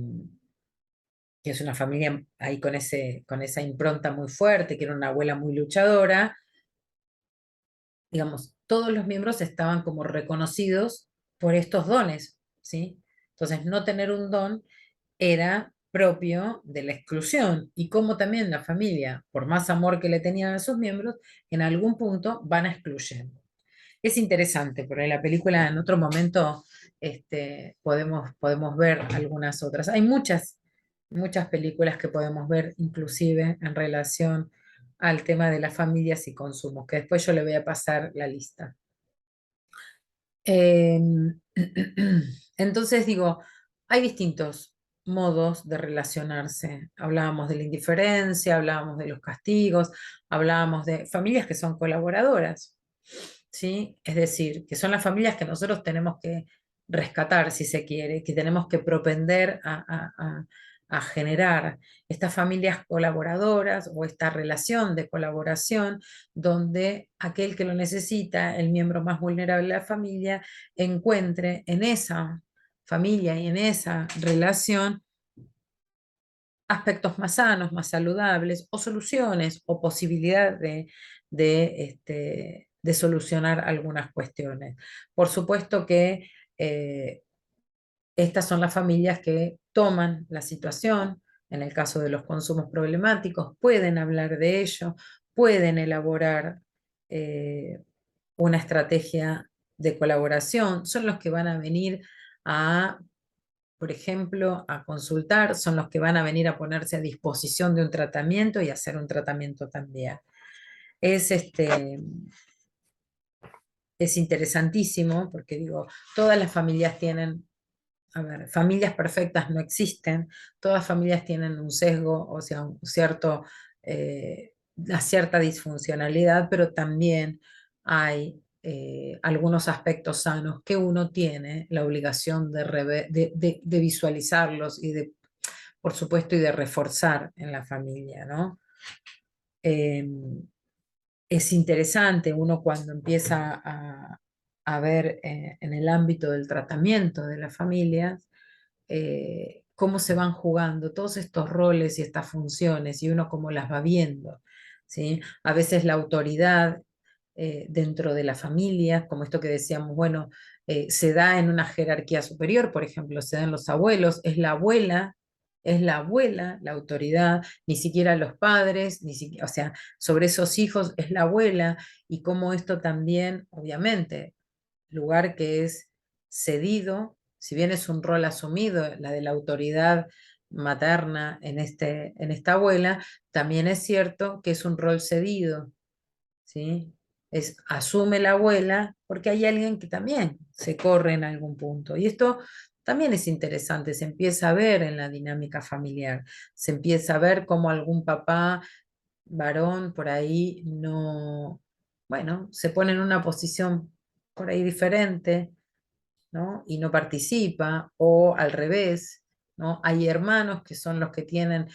que es una familia ahí con esa impronta muy fuerte, que era una abuela muy luchadora, digamos, todos los miembros estaban como reconocidos por estos dones, ¿sí? Entonces, no tener un don era propio de la exclusión, y como también la familia, por más amor que le tenían a sus miembros, en algún punto van excluyendo. Es interesante, porque en la película en otro momento podemos ver algunas otras. Hay muchas películas que podemos ver, inclusive en relación al tema de las familias y consumos, que después yo le voy a pasar la lista. Entonces digo, hay distintos modos de relacionarse. Hablábamos de la indiferencia, hablábamos de los castigos, hablábamos de familias que son colaboradoras, ¿sí? Es decir, que son las familias que nosotros tenemos que rescatar, si se quiere, que tenemos que propender a generar estas familias colaboradoras o esta relación de colaboración donde aquel que lo necesita, el miembro más vulnerable de la familia, encuentre en esa familia y en esa relación aspectos más sanos, más saludables, o soluciones, o posibilidad de solucionar algunas cuestiones. Por supuesto que estas son las familias que toman la situación, en el caso de los consumos problemáticos, pueden hablar de ello, pueden elaborar eh, una estrategia de colaboración, son los que van a venir a, por ejemplo, a consultar, son los que van a venir a ponerse a disposición de un tratamiento y hacer un tratamiento también. Es, es interesantísimo porque digo, todas las familias tienen, a ver, familias perfectas no existen, todas familias tienen un sesgo, o sea, una cierta disfuncionalidad, pero también hay algunos aspectos sanos que uno tiene la obligación de visualizarlos y por supuesto, y de reforzar en la familia, ¿no? Eh, es interesante uno cuando empieza a ver en el ámbito del tratamiento de las familias, cómo se van jugando todos estos roles y estas funciones y uno cómo las va viendo, ¿sí? A veces la autoridad dentro de la familia, como esto que decíamos, bueno, se da en una jerarquía superior, por ejemplo, se dan los abuelos, es la abuela la autoridad, ni siquiera los padres, ni siquiera, o sea, sobre esos hijos es la abuela, y cómo esto también, obviamente, lugar que es cedido, si bien es un rol asumido, la de la autoridad materna en esta abuela, también es cierto que es un rol cedido, ¿sí? Asume la abuela porque hay alguien que también se corre en algún punto. Y esto también es interesante, se empieza a ver en la dinámica familiar, se empieza a ver cómo algún papá varón por ahí no, bueno, se pone en una posición por ahí diferente, ¿no? Y no participa, o al revés, ¿no? Hay hermanos que son los que tienen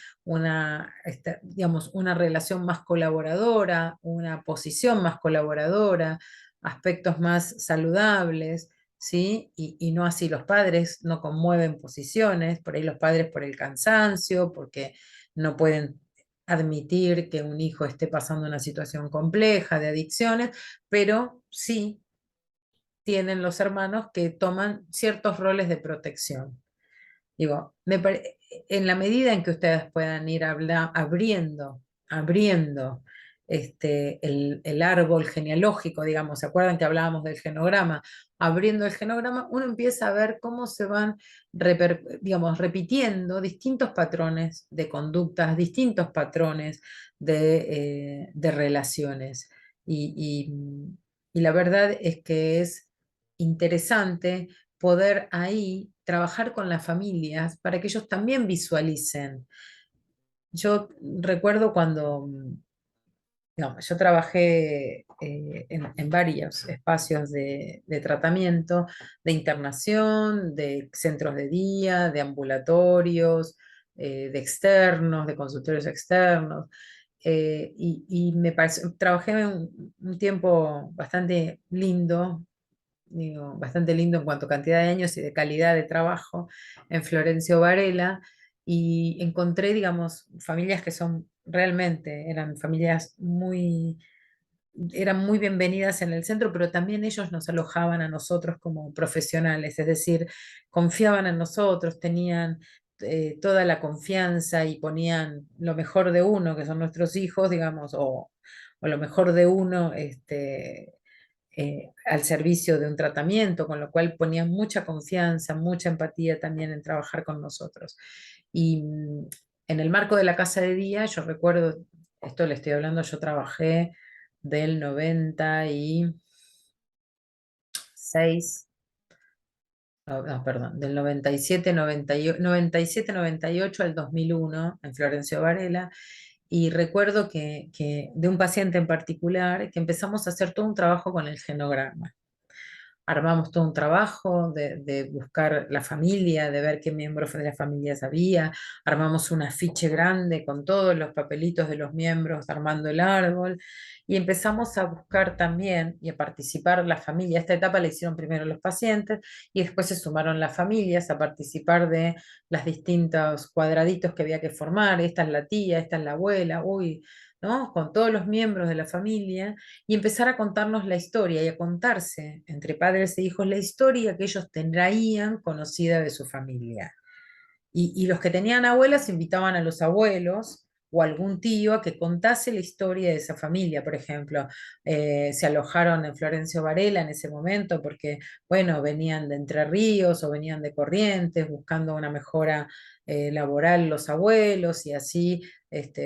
digamos, una relación más colaboradora, una posición más colaboradora, aspectos más saludables, ¿sí? Y no así los padres, no conmueven posiciones, por ahí los padres por el cansancio, porque no pueden admitir que un hijo esté pasando una situación compleja de adicciones, pero sí tienen los hermanos que toman ciertos roles de protección. Digo, en la medida en que ustedes puedan ir abriendo el árbol genealógico, digamos, ¿se acuerdan que hablábamos del genograma? Abriendo el genograma, uno empieza a ver cómo se van, digamos, repitiendo distintos patrones de conductas, distintos patrones de relaciones. Y, y la verdad es que es interesante poder ahí trabajar con las familias para que ellos también visualicen. Yo recuerdo cuando, digamos, yo trabajé en varios espacios de tratamiento, de internación, de centros de día, de ambulatorios, de externos, de consultorios externos. Y me pareció, trabajé un tiempo bastante lindo, digo, bastante lindo en cuanto a cantidad de años y de calidad de trabajo en Florencio Varela, y encontré, digamos, familias que son realmente, eran muy bienvenidas en el centro, pero también ellos nos alojaban a nosotros como profesionales, es decir, confiaban en nosotros, tenían toda la confianza y ponían lo mejor de uno, que son nuestros hijos, digamos, o lo mejor de uno, al servicio de un tratamiento, con lo cual ponían mucha confianza, mucha empatía también en trabajar con nosotros. Y en el marco de la casa de día, yo recuerdo, esto le estoy hablando, yo trabajé del 96, no, perdón, del 97, 97, 98 al 2001 en Florencio Varela, y recuerdo que de un paciente en particular que empezamos a hacer todo un trabajo con el genograma. Armamos todo un trabajo de buscar la familia, de ver qué miembros de la familia había, armamos un afiche grande con todos los papelitos de los miembros armando el árbol, y empezamos a buscar también y a participar la familia. Esta etapa la hicieron primero los pacientes y después se sumaron las familias a participar de los distintos cuadraditos que había que formar. Esta es la tía, esta es la abuela, uy, ¿no? Con todos los miembros de la familia, y empezar a contarnos la historia y a contarse entre padres e hijos la historia que ellos traían conocida de su familia. Y los que tenían abuelas invitaban a los abuelos o algún tío a que contase la historia de esa familia. Por ejemplo, se alojaron en Florencio Varela en ese momento porque, bueno, venían de Entre Ríos o venían de Corrientes buscando una mejora laboral los abuelos, y así,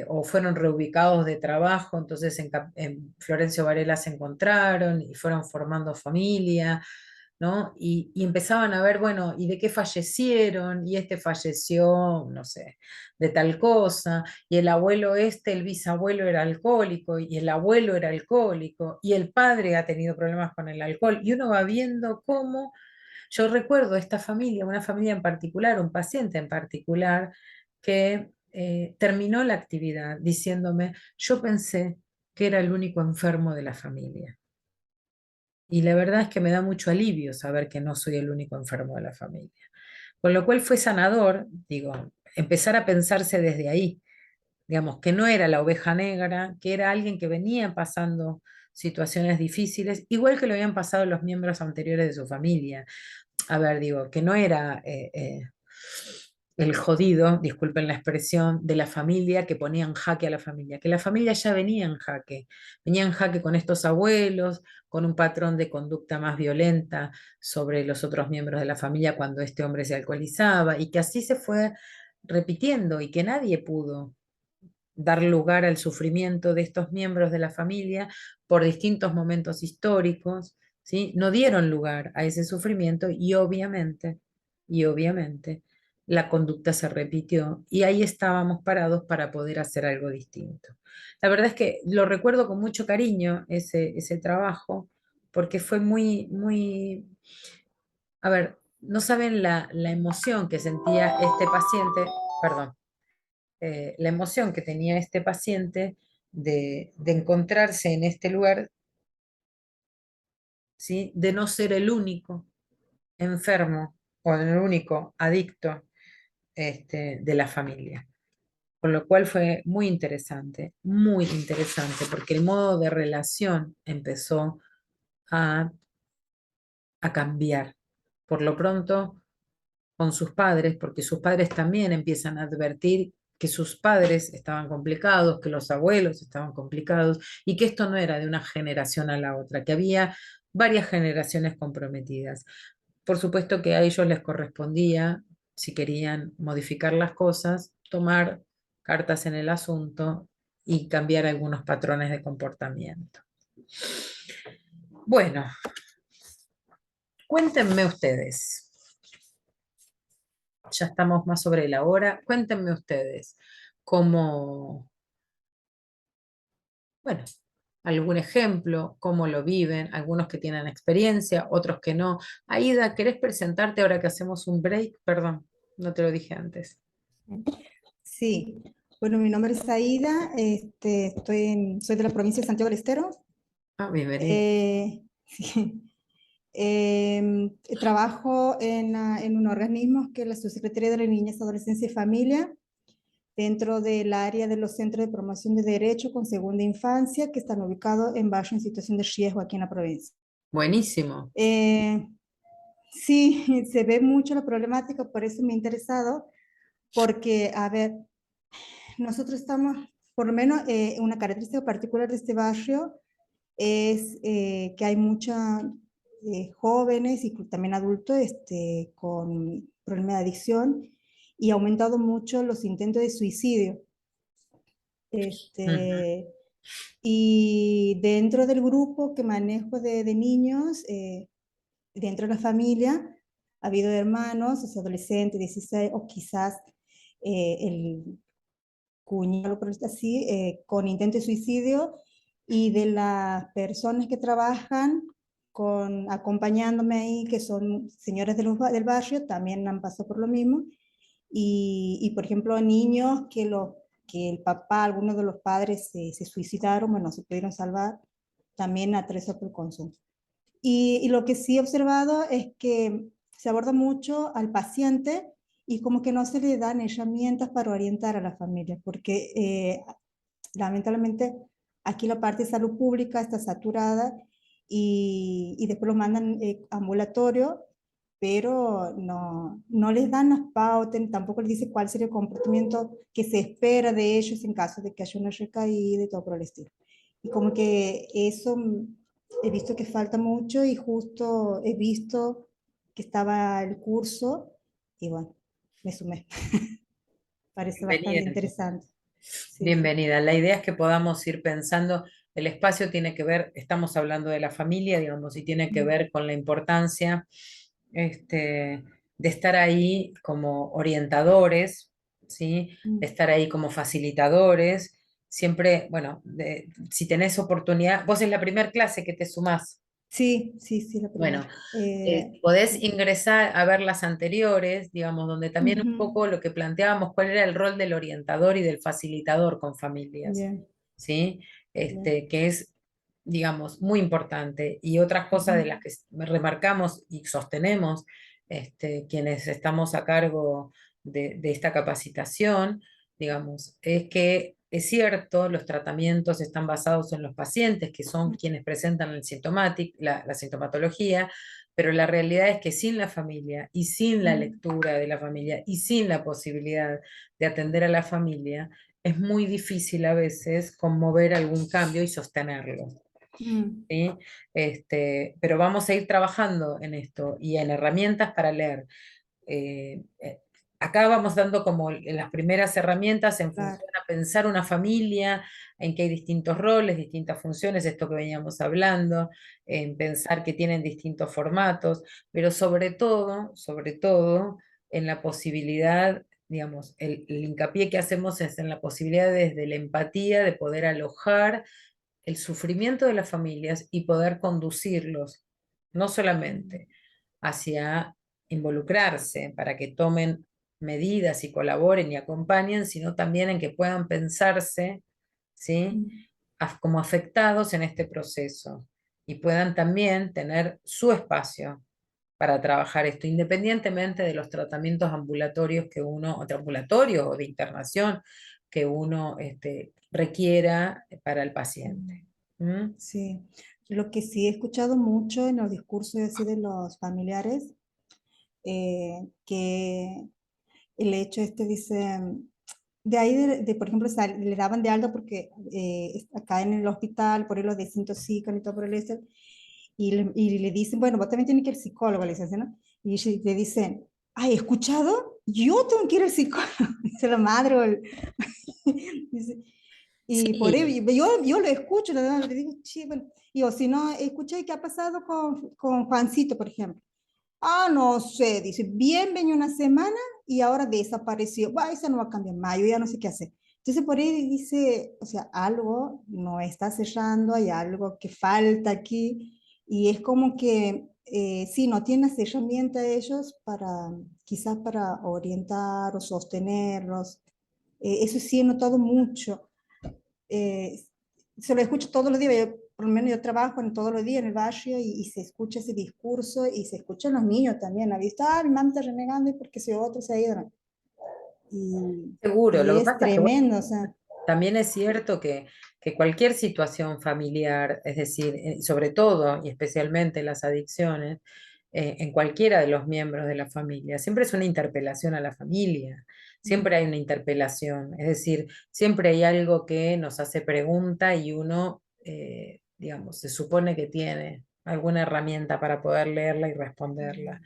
o fueron reubicados de trabajo, entonces en Florencio Varela se encontraron y fueron formando familia, ¿no? Y empezaban a ver, bueno, ¿y de qué fallecieron? Y este falleció, no sé, de tal cosa, y el abuelo el bisabuelo era alcohólico, y el abuelo era alcohólico, y el padre ha tenido problemas con el alcohol, y uno va viendo cómo, yo recuerdo esta familia, una familia en particular, un paciente en particular, que terminó la actividad diciéndome, yo pensé que era el único enfermo de la familia. Y la verdad es que me da mucho alivio saber que no soy el único enfermo de la familia, Con lo cual fue sanador, digo, empezar a pensarse desde ahí, digamos, que no era la oveja negra, que era alguien que venía pasando situaciones difíciles, igual que lo habían pasado los miembros anteriores de su familia. A ver, digo, que no era el jodido, disculpen la expresión, de la familia que ponía en jaque a la familia, que la familia ya venía en jaque con estos abuelos, con un patrón de conducta más violenta sobre los otros miembros de la familia cuando este hombre se alcoholizaba, y que así se fue repitiendo y que nadie pudo dar lugar al sufrimiento de estos miembros de la familia por distintos momentos históricos, ¿sí? No dieron lugar a ese sufrimiento y obviamente, la conducta se repitió y ahí estábamos parados para poder hacer algo distinto. La verdad es que lo recuerdo con mucho cariño ese trabajo porque fue muy, a ver, no saben la emoción que sentía este paciente, perdón, la emoción que tenía este paciente de encontrarse en este lugar, ¿sí? De no ser el único enfermo o el único adicto de la familia. Con lo cual fue muy interesante, porque el modo de relación empezó a, a cambiar. Por lo pronto, con sus padres, porque sus padres también empiezan a advertir que sus padres estaban complicados, que los abuelos estaban complicados y que esto no era de una generación a la otra, que había varias generaciones comprometidas. Por supuesto que a ellos les correspondía, si querían modificar las cosas, tomar cartas en el asunto y cambiar algunos patrones de comportamiento. Bueno, cuéntenme ustedes. Ya estamos más sobre la hora. Cuéntenme ustedes cómo, bueno, algún ejemplo, cómo lo viven, algunos que tienen experiencia, otros que no. Aida, ¿querés presentarte ahora que hacemos un break? Perdón, no te lo dije antes. Sí, bueno, mi nombre es Aida, soy de la provincia de Santiago del Estero. Ah, bienvenida. Sí. Trabajo en un organismo que es la Subsecretaría de la Niñez, Adolescencia y Familia, dentro del área de los centros de promoción de derechos con segunda infancia, que están ubicados en barrios en situación de riesgo aquí en la provincia. Buenísimo. Sí, se ve mucho la problemática, por eso me ha interesado, porque, a ver, nosotros estamos, por lo menos una característica particular de este barrio es que hay muchos jóvenes y también adultos con problemas de adicción y ha aumentado mucho los intentos de suicidio. Y dentro del grupo que manejo de niños, dentro de la familia, ha habido hermanos, adolescentes, 16, o quizás el cuñado, por decirlo así, con intento de suicidio, y de las personas que trabajan acompañándome ahí, que son señores del barrio, también han pasado por lo mismo, y por ejemplo, niños que el papá, algunos de los padres se suicidaron, bueno, se pudieron salvar, también atravesó por consumo. Y lo que sí he observado es que se aborda mucho al paciente y como que no se le dan herramientas para orientar a la familia, porque lamentablemente aquí la parte de salud pública está saturada y después los mandan ambulatorio, pero no les dan las pautas, tampoco les dice cuál sería el comportamiento que se espera de ellos en caso de que haya una recaída y todo por el estilo. Y como que eso he visto que falta mucho y justo he visto que estaba el curso y bueno, me sumé. Parece bastante Bienvenida. interesante. Sí, Bienvenida. La idea es que podamos ir pensando, el espacio tiene que ver, estamos hablando de la familia, digamos, y tiene que ver con la importancia de estar ahí como orientadores, ¿sí? De estar ahí como facilitadores. Siempre, bueno, si tenés oportunidad, vos es la primera clase que te sumás. sí, la Bueno, primera. podés Sí. ingresar a ver las anteriores, digamos, donde también un Ujú. poco lo que planteábamos, cuál era el rol del orientador y del facilitador con familias, Bien, ¿sí? bien. Que es, digamos, muy importante. Y otras cosas de Ujú. las que remarcamos y sostenemos quienes estamos a cargo de esta capacitación, digamos, es que es cierto, los tratamientos están basados en los pacientes, que son quienes presentan la sintomatología, pero la realidad es que sin la familia y sin la lectura de la familia y sin la posibilidad de atender a la familia, es muy difícil a veces conmover algún cambio y sostenerlo. Mm, ¿Sí? Pero vamos a ir trabajando en esto y en herramientas para leer. Eh, eh, Acá vamos dando como las primeras herramientas en claro. función a pensar una familia, en que hay distintos roles, distintas funciones, esto que veníamos hablando, en pensar que tienen distintos formatos, pero sobre todo, en la posibilidad, digamos, el hincapié que hacemos es en la posibilidad desde la empatía de poder alojar el sufrimiento de las familias y poder conducirlos, no solamente hacia involucrarse para que tomen medidas y colaboren y acompañen, sino también en que puedan pensarse, ¿sí? Mm, Como afectados en este proceso y puedan también tener su espacio para trabajar esto, independientemente de los tratamientos ambulatorios o ambulatorios o de internación que uno requiera para el paciente. ¿Mm? sí. Lo que sí he escuchado mucho en los discursos así de los familiares, que el hecho dice, de ahí por ejemplo, le daban de alta porque acá en el hospital, por ahí lo desintoxican y todo por el este, y le dicen, bueno, vos también tienes que ir al psicólogo, le dicen, ¿no? Y le dicen, ay, ¿he escuchado? Yo tengo que ir al psicólogo, dice la madre, dice, y por Sí, ahí, yo lo escucho, la verdad, le digo, sí, bueno, y o si no, escuché qué ha pasado con Juancito, por ejemplo. Ah, no sé, dice, bien venía una semana y ahora desapareció. Bueno, eso no va a cambiar más, yo ya no sé qué hacer. Entonces por ahí dice, o sea, algo no está cerrando, hay algo que falta aquí y es como que sí, no tienen esa herramienta ellos para, quizás para orientar o sostenerlos. Eso sí he notado mucho. Eh, Se lo escucho todos los días, por lo menos yo trabajo en todos los días en el barrio y se escucha ese discurso y se escuchan los niños también. ¿Ha visto? Ah, mi mamá está renegando y porque ese otro se ha ido. seguro. Y Lo que es pasa es que, bueno, tremendo, o sea. también es cierto que cualquier situación familiar, es decir, sobre todo y especialmente las adicciones, en cualquiera de los miembros de la familia, siempre es una interpelación a la familia, siempre hay una interpelación, es decir, siempre hay algo que nos hace pregunta y uno, digamos, se supone que tiene alguna herramienta para poder leerla y responderla.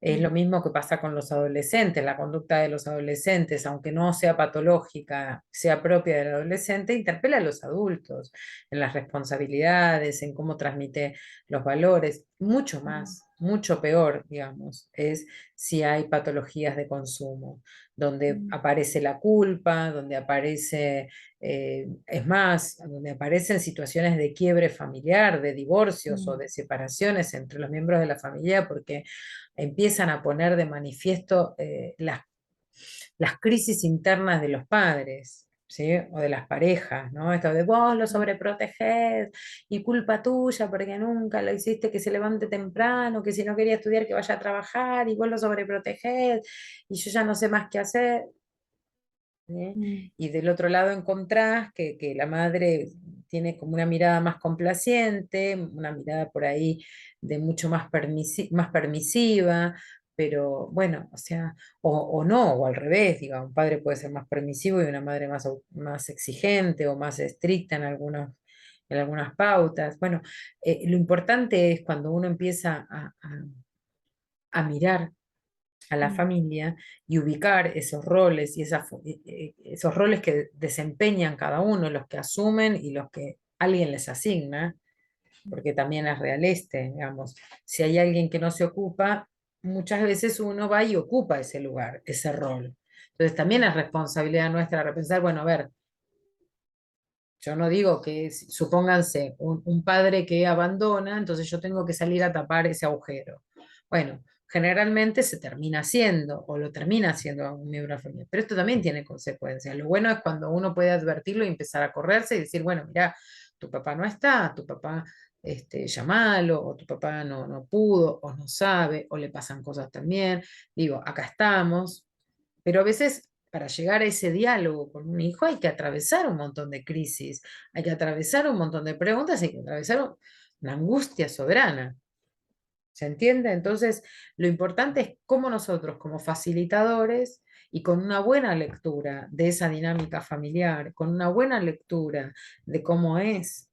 Es lo mismo que pasa con los adolescentes, la conducta de los adolescentes, aunque no sea patológica, sea propia del adolescente, interpela a los adultos en las responsabilidades, en cómo transmite los valores, mucho más, mucho peor, digamos, es si hay patologías de consumo, donde aparece la culpa, donde aparece, es más, donde aparecen situaciones de quiebre familiar, de divorcios o de separaciones entre los miembros de la familia, porque empiezan a poner de manifiesto las crisis internas de los padres, ¿sí? O de las parejas, ¿no? Esto de vos lo sobreprotegés y culpa tuya porque nunca lo hiciste que se levante temprano, que si no quería estudiar que vaya a trabajar y vos lo sobreprotegés y yo ya no sé más qué hacer. ¿Sí? Y del otro lado encontrás que la madre tiene como una mirada más complaciente, una mirada por ahí de mucho más permisiva, pero bueno, o sea, o no, o al revés, diga, un padre puede ser más permisivo y una madre más exigente o más estricta en algunas pautas. Bueno, lo importante es cuando uno empieza a mirar a la familia y ubicar esos roles y esos roles que desempeñan cada uno, los que asumen y los que alguien les asigna, porque también es real digamos, si hay alguien que no se ocupa, muchas veces uno va y ocupa ese lugar, ese rol. Entonces también es responsabilidad nuestra repensar, bueno, a ver, yo no digo que, supónganse, un padre que abandona, entonces yo tengo que salir a tapar ese agujero. Bueno, generalmente se termina haciendo, o lo termina haciendo un miembro de la familia, pero esto también tiene consecuencias. Lo bueno es cuando uno puede advertirlo y empezar a correrse y decir, bueno, mira, tu papá no está, tu papá llamalo, o tu papá no pudo, o no sabe, o le pasan cosas también. Digo, acá estamos, pero a veces para llegar a ese diálogo con un hijo hay que atravesar un montón de crisis, hay que atravesar un montón de preguntas, hay que atravesar una angustia soberana. ¿Se entiende? Entonces, lo importante es cómo nosotros, como facilitadores, y con una buena lectura de esa dinámica familiar, con una buena lectura de cómo es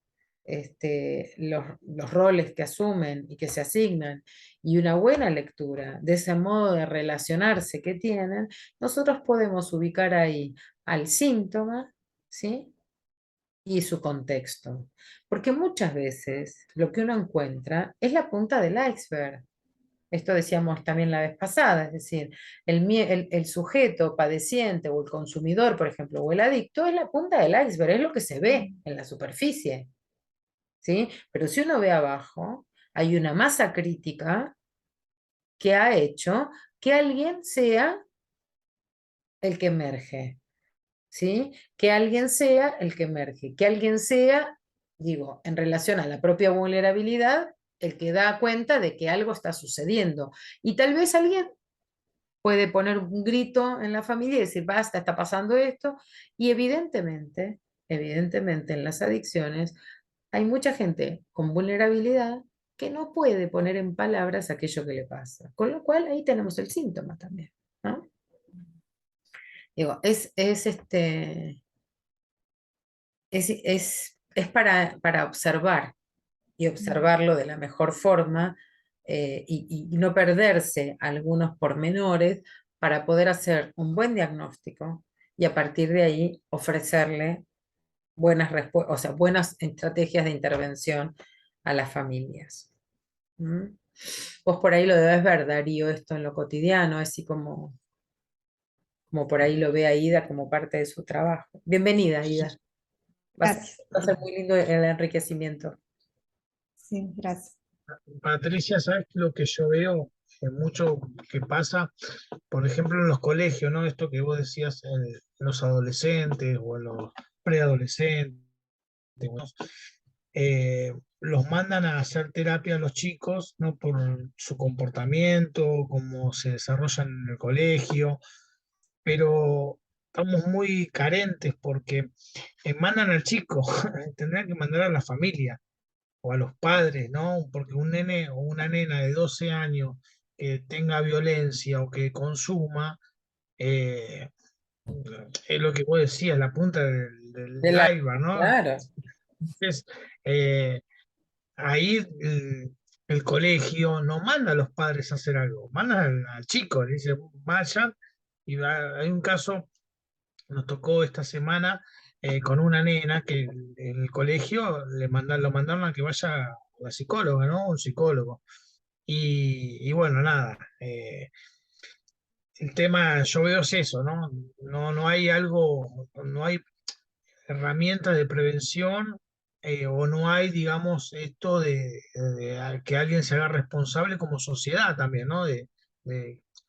los roles que asumen y que se asignan, y una buena lectura de ese modo de relacionarse que tienen, nosotros podemos ubicar ahí al síntoma, ¿sí? Y su contexto. Porque muchas veces lo que uno encuentra es la punta del iceberg. Esto decíamos también la vez pasada, es decir, el sujeto padeciente o el consumidor, por ejemplo, o el adicto es la punta del iceberg, es lo que se ve en la superficie, ¿sí? Pero si uno ve abajo, hay una masa crítica que ha hecho que alguien sea el que emerge, ¿sí? Que alguien sea el que emerge, que alguien sea, digo, en relación a la propia vulnerabilidad, el que da cuenta de que algo está sucediendo. Y tal vez alguien puede poner un grito en la familia y decir, basta, está pasando esto. Y evidentemente en las adicciones hay mucha gente con vulnerabilidad que no puede poner en palabras aquello que le pasa. Con lo cual ahí tenemos el síntoma también, ¿no? Digo, es para observar y observarlo de la mejor forma, y no perderse algunos pormenores para poder hacer un buen diagnóstico y a partir de ahí ofrecerle buenas respuestas, o sea, buenas estrategias de intervención a las familias. ¿Mm? Vos por ahí lo debes ver, Darío, esto en lo cotidiano, así como por ahí lo ve a Ida como parte de su trabajo. Bienvenida, Ida. Gracias. Va a ser muy lindo el enriquecimiento. Sí, gracias. Patricia, ¿sabes lo que yo veo? Mucho que pasa, por ejemplo, en los colegios, ¿no? Esto que vos decías en los adolescentes o en los preadolescentes, ¿no? Los mandan a hacer terapia a los chicos, ¿no? Por su comportamiento, cómo se desarrollan en el colegio, pero estamos muy carentes porque mandan al chico, tendrían que mandar a la familia o a los padres, ¿no? Porque un nene o una nena de 12 años que tenga violencia o que consuma, eh, es lo que vos decías, la punta del De la, iceberg, ¿no? claro. Entonces, ahí el colegio no manda a los padres a hacer algo, manda al chico, le dice, vayan, hay un caso, nos tocó esta semana con una nena que en el colegio lo mandaron a que vaya a la psicóloga, ¿no? Un psicólogo. Y bueno, nada, el tema yo veo es eso, ¿no? No hay algo, no hay herramientas de prevención, o no hay, digamos, esto de que alguien se haga responsable como sociedad también, ¿no? De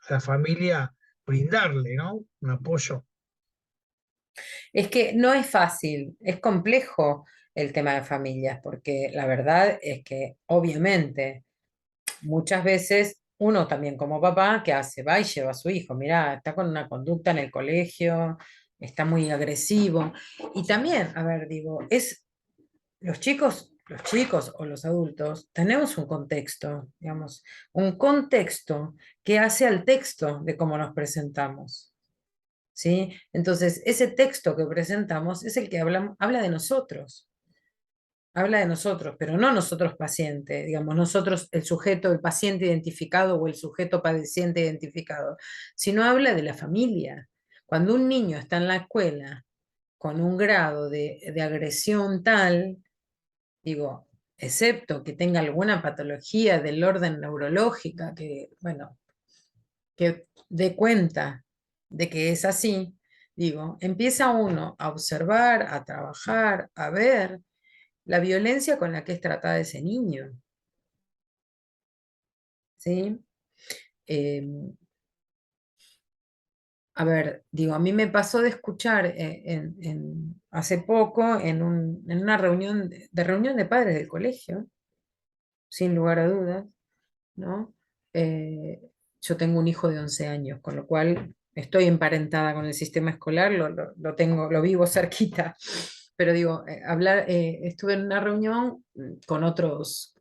a la familia brindarle, ¿no? Un apoyo. Es que no es fácil, es complejo el tema de familias, porque la verdad es que obviamente muchas veces uno también como papá, ¿qué hace? Va y lleva a su hijo, mira, está con una conducta en el colegio, está muy agresivo. Y también, a ver, digo, los chicos o los adultos, tenemos un contexto, digamos, un contexto que hace al texto de cómo nos presentamos. ¿Sí? Entonces, ese texto que presentamos es el que habla de nosotros, pero no nosotros paciente, digamos, nosotros el sujeto, el paciente identificado o el sujeto padeciente identificado, sino habla de la familia. Cuando un niño está en la escuela con un grado de agresión tal, digo, excepto que tenga alguna patología del orden neurológica que, bueno, que dé cuenta de que es así, digo, empieza uno a observar, a trabajar, a ver la violencia con la que es tratada ese niño, ¿sí? Eh, a ver, digo, a mí me pasó de escuchar hace poco en una reunión de padres del colegio, sin lugar a dudas, ¿no? Eh, yo tengo un hijo de 11 años, con lo cual estoy emparentada con el sistema escolar, lo tengo, lo vivo cerquita. Pero digo, estuve en una reunión con otros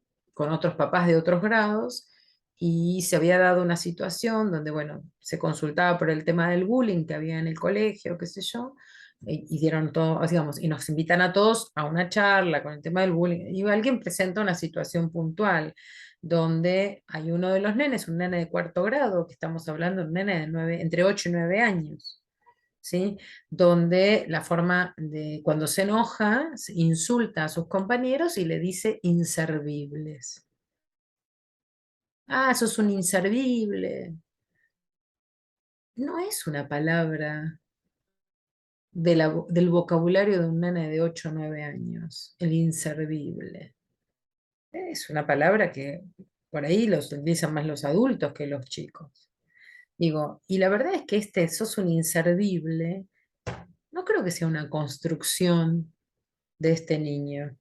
papás de otros grados y se había dado una situación donde, bueno, se consultaba por el tema del bullying que había en el colegio, qué sé yo, y dieron todo, digamos, y nos invitan a todos a una charla con el tema del bullying, y alguien presenta una situación puntual donde hay uno de los nenes, un nene de cuarto grado, que estamos hablando de un nene de entre 8 y 9 años, ¿sí? Donde la forma de, cuando se enoja, insulta a sus compañeros y le dice inservibles. Ah, sos un inservible. No es una palabra del vocabulario de un nene de 8 o 9 años, el inservible. Es una palabra que por ahí los utilizan más los adultos que los chicos. Digo, y la verdad es que sos un inservible, no creo que sea una construcción de este niño.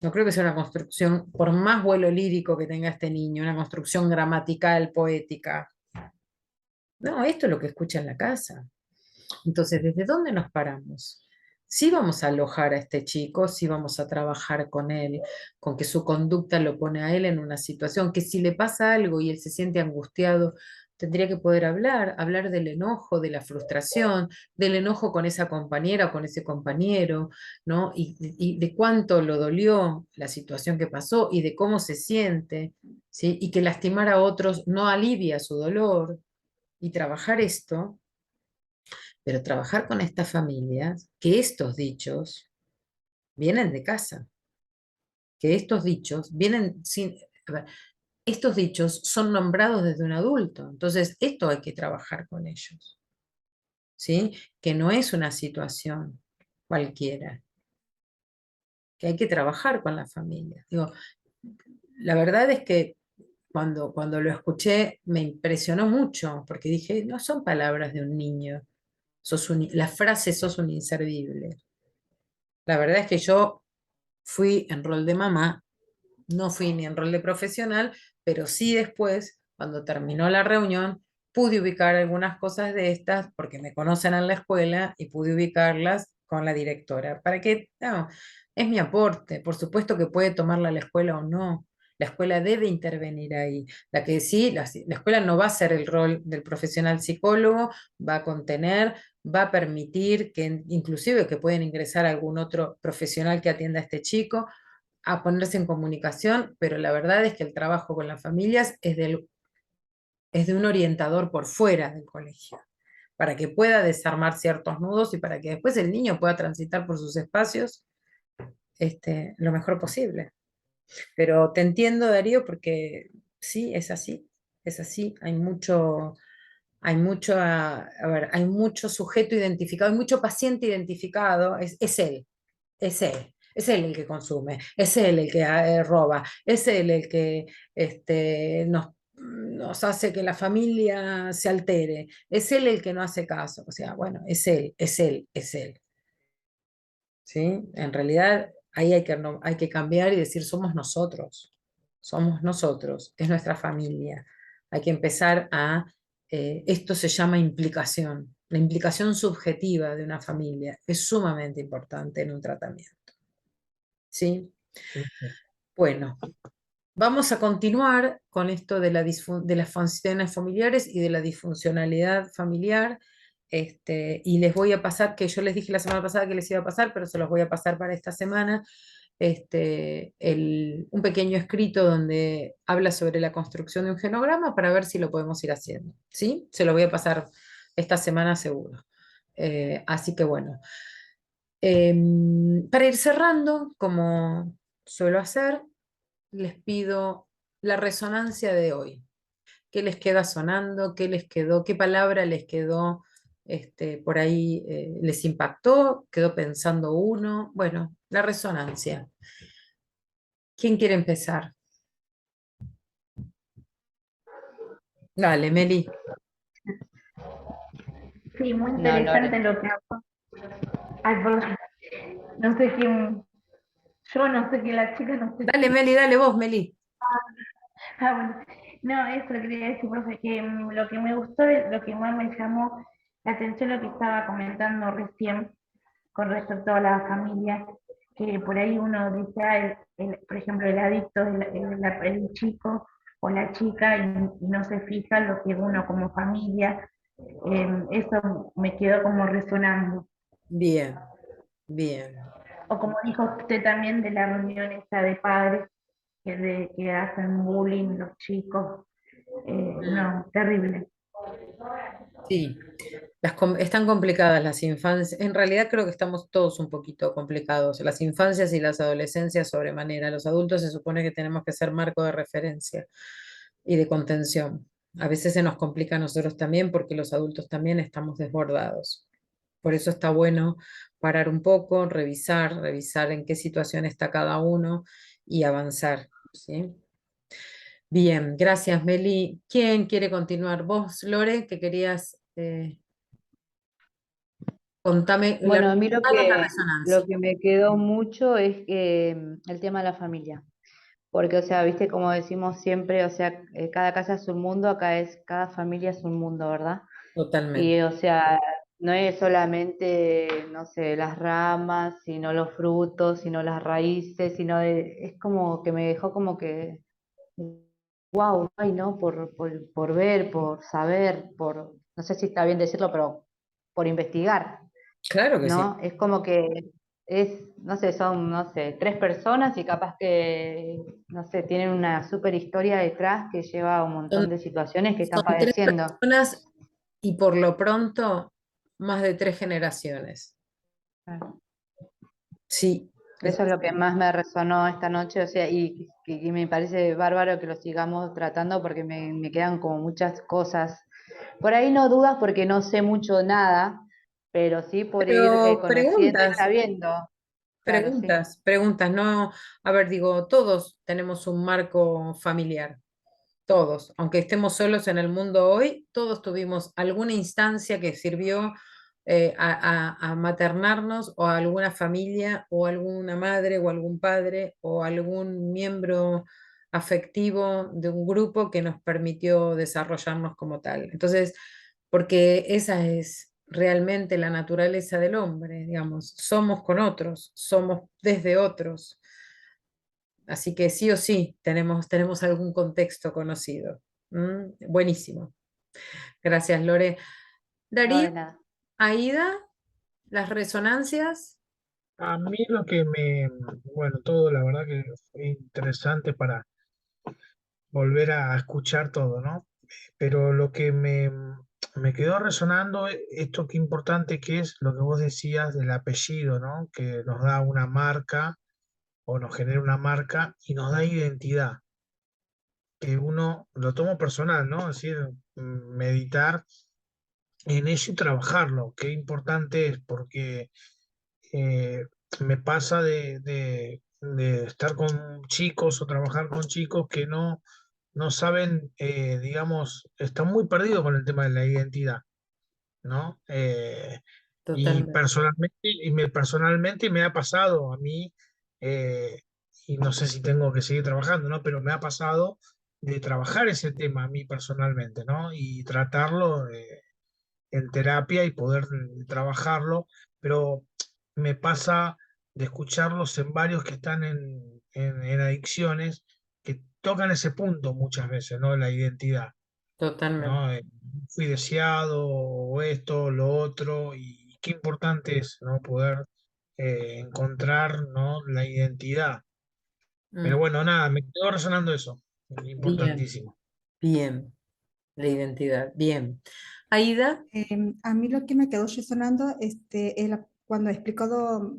No creo que sea una construcción, por más vuelo lírico que tenga este niño, una construcción gramatical, poética. No, esto es lo que escucha en la casa. Entonces, ¿desde dónde nos paramos? Sí vamos a alojar a este chico, sí vamos a trabajar con él, con que su conducta lo pone a él en una situación que si le pasa algo y él se siente angustiado, tendría que poder hablar del enojo, de la frustración, del enojo con esa compañera o con ese compañero, ¿no? Y de cuánto lo dolió la situación que pasó y de cómo se siente, ¿sí? Y que lastimar a otros no alivia su dolor. Y trabajar esto, pero trabajar con estas familias, que estos dichos vienen de casa, que estos dichos vienen sin... A ver, estos dichos son nombrados desde un adulto, entonces esto hay que trabajar con ellos, ¿sí? Que no es una situación cualquiera, que hay que trabajar con la familia. Digo, la verdad es que cuando lo escuché me impresionó mucho, porque dije, no son palabras de un niño, la frase sos un inservible. La verdad es que yo fui en rol de mamá, no fui ni en rol de profesional, pero sí después, cuando terminó la reunión, pude ubicar algunas cosas de estas porque me conocen en la escuela y pude ubicarlas con la directora. Para que, no, es mi aporte. Por supuesto que puede tomarla la escuela o no. La escuela debe intervenir ahí. La que sí, la escuela no va a ser el rol del profesional psicólogo, va a contener, va a permitir que inclusive que pueden ingresar algún otro profesional que atienda a este chico, a ponerse en comunicación, pero la verdad es que el trabajo con las familias es de un orientador por fuera del colegio, para que pueda desarmar ciertos nudos y para que después el niño pueda transitar por sus espacios lo mejor posible. Pero te entiendo, Darío, porque sí, es así, hay mucho sujeto identificado, hay mucho paciente identificado, es él, es él el que consume, es él el que roba, es él el que nos hace que la familia se altere, es él el que no hace caso, o sea, bueno, es él, es él, es él, ¿sí? En realidad ahí hay que cambiar y decir somos nosotros, es nuestra familia. Hay que empezar esto se llama implicación. La implicación subjetiva de una familia es sumamente importante en un tratamiento. ¿Sí? Sí, sí. Bueno, vamos a continuar con esto de las funciones familiares y de la disfuncionalidad familiar. Y les voy a pasar, que yo les dije la semana pasada que les iba a pasar, pero se los voy a pasar para esta semana, un pequeño escrito donde habla sobre la construcción de un genograma para ver si lo podemos ir haciendo. ¿Sí? Se lo voy a pasar esta semana seguro. Así que bueno. Para ir cerrando, como suelo hacer, les pido la resonancia de hoy. ¿Qué les queda sonando? ¿Qué les quedó? ¿Qué palabra les quedó por ahí? ¿Les impactó? ¿Quedó pensando uno? Bueno, la resonancia. ¿Quién quiere empezar? Dale, Meli. Sí, muy No, interesante Lore. lo que hago. Ay, perdón. No sé quién, yo no sé quién la chica, no sé Dale, Meli, dale vos, Meli. Ah, bueno. No, eso lo quería decir, profe, que lo que me gustó, lo que más me llamó la atención, lo que estaba comentando recién con respecto a la familia, que por ahí uno dice, ah, por ejemplo, el adicto, el chico o la chica, y no se fija lo que uno como familia, eso me quedó como resonando. Bien, bien. O como dijo usted también de la reunión esa de padres que hacen bullying los chicos, no, terrible. Sí, están complicadas las infancias. En realidad creo que estamos todos un poquito complicados. Las infancias y las adolescencias sobremanera. Los adultos se supone que tenemos que ser marco de referencia y de contención. A veces se nos complica a nosotros también porque los adultos también estamos desbordados. Por eso está bueno parar un poco, revisar en qué situación está cada uno y avanzar, ¿sí? Bien, gracias, Meli. ¿Quién quiere continuar? Vos, Lore, que querías contame Bueno, a mí la resonancia. lo que me quedó mucho es que, el tema de la familia. Porque, o sea, viste como decimos siempre, o sea, cada casa es un mundo, acá es, cada familia es un mundo, ¿verdad? Totalmente. Y, o sea, no es solamente, no sé, las ramas, sino los frutos, sino las raíces, es como que me dejó como que, wow, ay, ¿no? Por ver, por saber, no sé si está bien decirlo, pero por investigar. Claro que sí. ¿No? Es como que no sé, son, no sé, tres personas y capaz que, no sé, tienen una super historia detrás que lleva a un Son, montón de situaciones que están son tres padeciendo. personas y por lo pronto más de 3 generaciones. Sí, Eso es lo que más me resonó esta noche, o sea, y me parece bárbaro que lo sigamos tratando porque me quedan como muchas cosas. Por ahí no dudas porque no sé mucho nada, pero sí por ir pero conociendo y sabiendo. Claro, sí. preguntas, no, a ver, digo, todos tenemos un marco familiar, todos, aunque estemos solos en el mundo hoy, todos tuvimos alguna instancia que sirvió a maternarnos o a alguna familia o alguna madre o algún padre o algún miembro afectivo de un grupo que nos permitió desarrollarnos como tal. Entonces, porque esa es realmente la naturaleza del hombre, digamos, somos con otros, somos desde otros. Así que sí o sí tenemos algún contexto conocido. Buenísimo. Gracias, Lore. No, Darío, de nada. Aida, las resonancias. A mí lo que bueno, todo la verdad que fue interesante para volver a escuchar todo, ¿no? Pero lo que me quedó resonando, esto que importante que es lo que vos decías del apellido, ¿no? Que nos da una marca o nos genera una marca y nos da identidad, que uno lo tomo personal, ¿no? Es decir, meditar en eso y trabajarlo, qué importante es, porque eh, me pasa de estar con chicos o trabajar con chicos que no saben, digamos, están muy perdidos con el tema de la identidad, ¿no? Y Totalmente. personalmente me ha pasado a mí, eh, y no sé si tengo que seguir trabajando, ¿no? Pero me ha pasado de trabajar ese tema a mí personalmente, ¿no? Y tratarlo en terapia y poder trabajarlo, pero me pasa de escucharlos en varios que están en adicciones que tocan ese punto muchas veces, ¿no? La identidad, Totalmente. ¿no? Fui deseado, o esto, lo otro, y qué importante es, ¿no? Poder encontrar, ¿no? La identidad. Pero Mm, bueno, nada, me quedó resonando eso, bien, importantísimo. bien. La identidad. Bien. Aida, A mí lo que me quedó resonando es cuando he explicado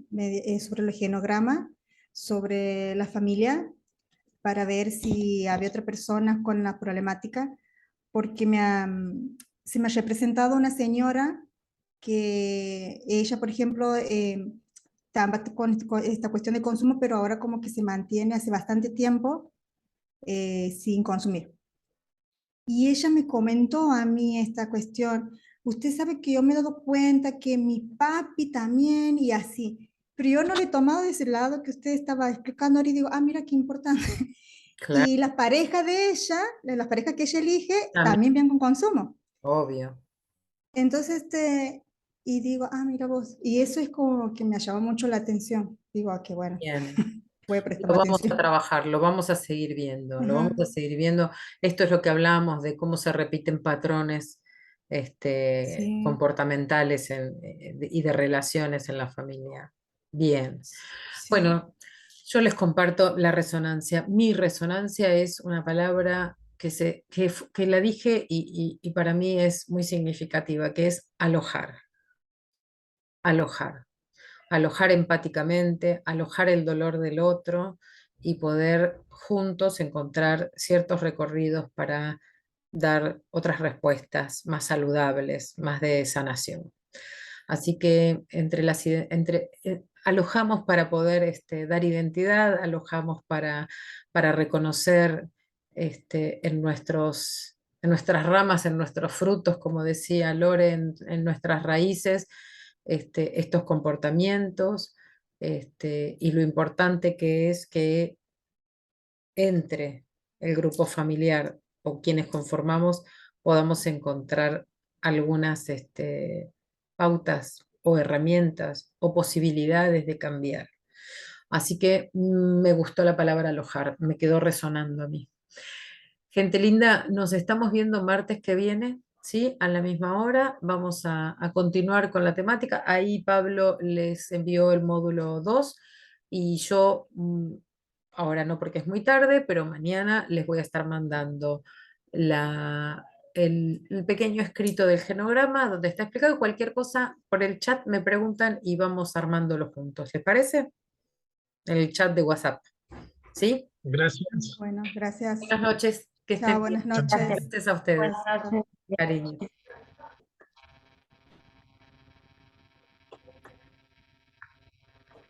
sobre el genograma, sobre la familia, para ver si había otra persona con la problemática, porque se me ha representado una señora que ella, por ejemplo, estaba con esta cuestión de consumo, pero ahora como que se mantiene hace bastante tiempo sin consumir. Y ella me comentó a mí esta cuestión. Usted sabe que yo me he dado cuenta que mi papi también y así, pero yo no lo he tomado de ese lado que usted estaba explicando ahora y digo, ah, mira qué importante. Claro, Y las parejas de ella, las parejas que ella elige, también, también vienen con consumo. obvio. Entonces, y digo, ah, mira vos, y eso es como que me llamó mucho la atención. Digo, ah, qué bueno, Bien. voy a prestar Lo más vamos a atención. trabajar, lo vamos a seguir viendo, lo vamos Ajá, a seguir viendo. Esto es lo que hablamos de cómo se repiten patrones sí, comportamentales y de relaciones en la familia. Bien. sí. Bueno, yo les comparto la resonancia. Mi resonancia es una palabra que la dije y para mí es muy significativa, que es alojar. Alojar. Alojar empáticamente, alojar el dolor del otro y poder juntos encontrar ciertos recorridos para dar otras respuestas más saludables, más de sanación. Así que alojamos para poder dar identidad, alojamos para reconocer en nuestras ramas, en nuestros frutos, como decía Lore, en nuestras raíces, estos comportamientos, y lo importante que es que entre el grupo familiar o quienes conformamos podamos encontrar algunas pautas o herramientas o posibilidades de cambiar. Así que me gustó la palabra alojar, me quedó resonando a mí. Gente linda, nos estamos viendo martes que viene, ¿sí? A la misma hora. Vamos a continuar con la temática. Ahí Pablo les envió el módulo 2 y yo, ahora no porque es muy tarde, pero mañana les voy a estar mandando el pequeño escrito del genograma donde está explicado cualquier cosa por el chat, me preguntan y vamos armándolo juntos. ¿Les parece? En el chat de WhatsApp, ¿sí? Gracias. Bueno, gracias. Buenas noches, que Chao, estén bien. buenas Chao, chao. noches. Gracias a ustedes. Buenas noches. Cariño.